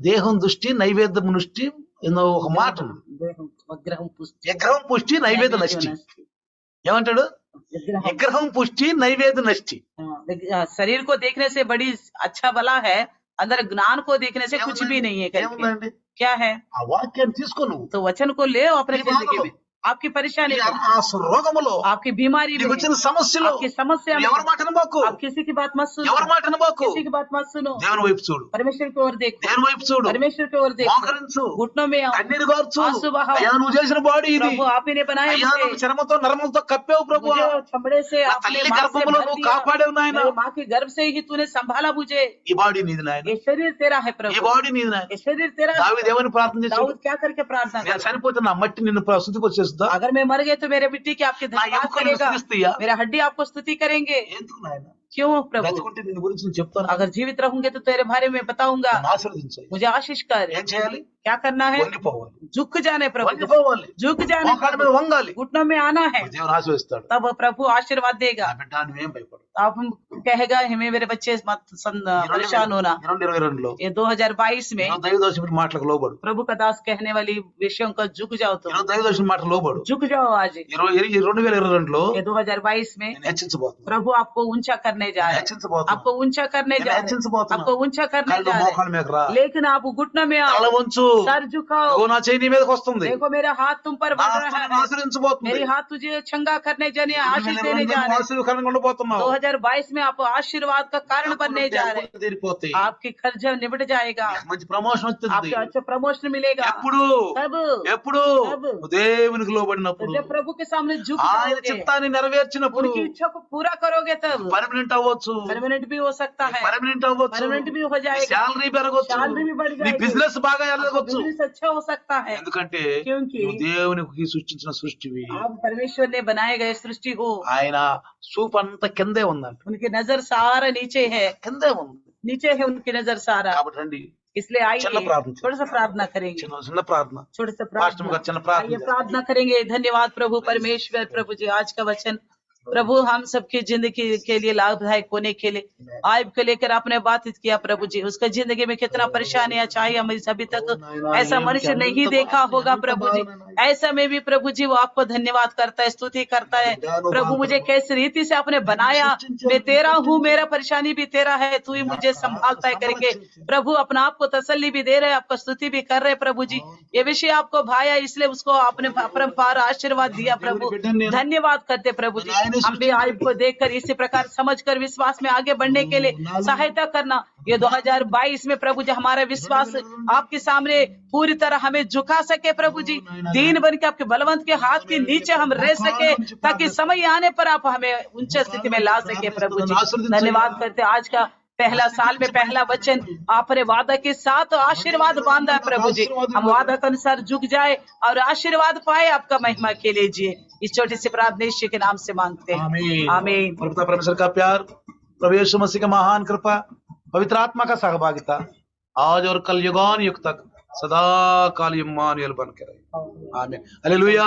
దేహం దృష్టి నైవేద్యం దృష్టి ఎన్నో ఒక మాట ఉంది. विग्रहम पुष्टि, విగ్రహం పుష్టి నైవేద్య నష్టి. ఏమంటాడు? विग्रहम, విగ్రహం పుష్టి నైవేద్య నష్టి. शरीर को देखने से बड़ी अच्छा भला है, अंदर ज्ञान को देखने से कुछ भी नहीं है करके। ఏముందండి? क्या है? ఆ వాక్యాన్ని తీసుకో నువ్వు. तो वचन को ले अपने ये जिंदगी बात में, आपकी परेशानी నీ को, ఆ రోగములో, आपकी बीमारी నీకు में, వచ్చిన సమస్యలో आपकी समस्या में, ఎవరి మాట అనబాకు, आप किसी की बात मत सुनो, ఎవరి మాట అనబాకు. किसी की बात मत सुनो, దేవుని వైపు చూడు, परमेश्वर की ओर देखो, దేవుని వైపు చూడు, परमेश्वर की ओर देखो, మోకరించు, घुटनों में आओ, కన్నీరు గార్చు. आंसू बहाओ। అయ్యా నువ్వు చేసిన బాడీ ఇది, प्रभु आप ही ने बनाया అయ్యా मुझे, నువ్వు చర్మతో నరములతో కప్పావు ప్రభు, मुझे चमड़े से నా अपने తల్లి माँ से గర్భములో भर నువ్వు दिया, కాపాడావు నాయన. मेरे माँ के गर्भ से ही तूने संभाला मुझे। ఈ బాడీ నీది నాయన, ये शरीर तेरा है ఈ प्रभु, బాడీ నీది నాయన. ये शरीर तेरा है। దావీదు ఏమని ప్రార్థన చేశాడు? दाऊद क्या करके प्रार्थना నేను कर, చనిపోతే నా మట్టి నిన్ను స్తుతికొచ్చేస్తుందా, अगर मैं मर गए तो मेरे मिट्टी की आपके నా धन्यवाद ఎముకలు నిన్ను करेगा, స్తుతిస్తాయా? मेरा हड्डी आपको स्तुति करेंगे। ఎందుకు నాయన? क्यों प्रभु? బ్రతుకుంటే నిన్ను గురించి నేను చెప్తాను, अगर जीवित रहूंगे तो तेरे बारे में बताऊंगा, నన్ను ఆశీర్వదించాయి. मुझे आशीष कर। ఏం చేయాలి? क्या करना है? వంగిపోవాలి, झुक जाने प्रभु, వంగిపోవాలి, झुक जाने, మోకాళ్ళ మీద వంగాలి. घुटनों में आना है, దేవుడు ఆశీర్వదిస్తాడు. तब प्रभु आशीर्वाद देगा। నా బిడ్డ నువ్వేం భయపడు. आप कहेगा हमें मेरे बच्चे मत परेशान होना। 2022లో ये 2022 में దైవదర్శన మాటలకు లోబడు. प्रभु का दास कहने वाली विषयों का झुक जाओ, तो దైవదర్శన మాటలకు లోబడు. झुक जाओ आज। 2022లో ये 2022 में నేను హెచ్చించబోతున్నా, प्रभु आपको ऊंचा करने जा रहे हैं, హెచ్చించబోతున్నా, आपको ऊंचा करने जा रहे हैं, హెచ్చించబోతున్నా. आपको ऊंचा करने కళ్ళు जा रहे మోకాళ్ళ మీదకి రా, हैं, लेकिन आप घुटनों में తల आओ, వంచు. सर झुकाओ, ఇదిగో నా చెయ్యి నీ మీదకి వస్తుంది, देखो मेरा हाथ तुम पर నా बढ़ హస్తం रहा నిన్ను है, ఆశీర్వదించబోతుంది. मेरी हाथ तुझे चंगा करने जाने आशीष देने जा रहे हैं। ఆశీర్వకరంగా ఉండబోతున్నావు. 2022 में आप आप आशीर्वाद का कारण बनने जा रहे हैं। తీరిపోతాయి आपकी खर्च निबट जाएगा, మంచి ప్రమోషన్ వస్తుంది आपको अच्छा प्रमोशन मिलेगा। ఎప్పుడు कब? ఎప్పుడు कब? నువ్వు దేవునికి లోబడినప్పుడు जब प्रभु के सामने झुक ఆయన जाओगे, చిత్తాన్ని నెరవేర్చినప్పుడు उनकी इच्छा को पूरा करोगे, तब పర్మనెంట్ అవ్వచ్చు परमानेंट भी हो सकता है, పర్మనెంట్ అవ్వచ్చు परमानेंट भी हो जाएगा, శాలరీ పెరగవచ్చు सैलरी भी बढ़ నీ जाएगी, బిజినెస్ బాగా आपका ఎదగవచ్చు बिजनेस अच्छा हो सकता है, ఎందుకంటే क्योंकि నువ్వు దేవునికి సృష్టించిన సృష్టివి आप परमेश्वर ने बनाए गए सृष्टि हो। ఆయన చూపు అంతా కిందే ఉందంట उनकी नजर सारा नीचे है, కిందే ఉంది नीचे है उनकी नजर सारा। కాబట్టి రండి इसलिए చిన్న आइए ప్రార్థన थोड़ा सा प्रार्थना करेंगे, చిన్న ప్రార్థన छोटा सा పాస్టర్ గారు చిన్న प्रार्थना, ప్రార్థన आइए प्रार्थना करेंगे। धन्यवाद प्रभु परमेश्वर, प्रभु जी आज का वचन प्रभु हम सबकी जिंदगी के लिए लाभदायक होने के लिए आयब को लेकर आपने बातचीत किया प्रभु जी। उसका जिंदगी में कितना परेशानियां चाहिए, हम अभी तक ऐसा मनुष्य नहीं देखा होगा प्रभु जी। ऐसा में भी प्रभु जी वो आपको धन्यवाद करता है, स्तुति करता है। प्रभु मुझे कैसी रीति से आपने बनाया, मैं तेरा हूँ, मेरा परेशानी भी तेरा है, तू ही मुझे संभालता है करके प्रभु अपना आपको तसल्ली भी दे रहे, आपका स्तुति भी कर रहे प्रभु जी। ये विषय आपको भाया, इसलिए उसको आपने अपरंपार आशीर्वाद दिया प्रभु, धन्यवाद करते प्रभु जी। हम भी आयब को देखकर इसी प्रकार समझकर विश्वास में आगे बढ़ने के लिए सहायता करना। ये 2022 में प्रभु जी हमारा विश्वास आपके सामने पूरी तरह हमें झुका सके प्रभु जी, दीन बन के आपके बलवंत के हाथ के नीचे हम रह सके, ताकि समय आने पर आप हमें उच्च स्थिति में ला सके प्रभु जी। धन्यवाद करते आज का पहला साल में पहला वचन आपने वादा के साथ आशीर्वाद बांधा है प्रभु जी, हम वादा के अनुसार झुक जाए और आशीर्वाद पाए, आपका महिमा के लिए जिए। इस छोटी सी प्रार्थना यीशु के नाम से मांगते हैं, आमीन। पिता परमेश्वर का प्यार, प्रभु यीशु मसीह का महान कृपा, पवित्र आत्मा का सहभागिता आज और कल युगान युग तक सदा काल इम्मानुएल बन के रहे। आमीन। हालेलुया।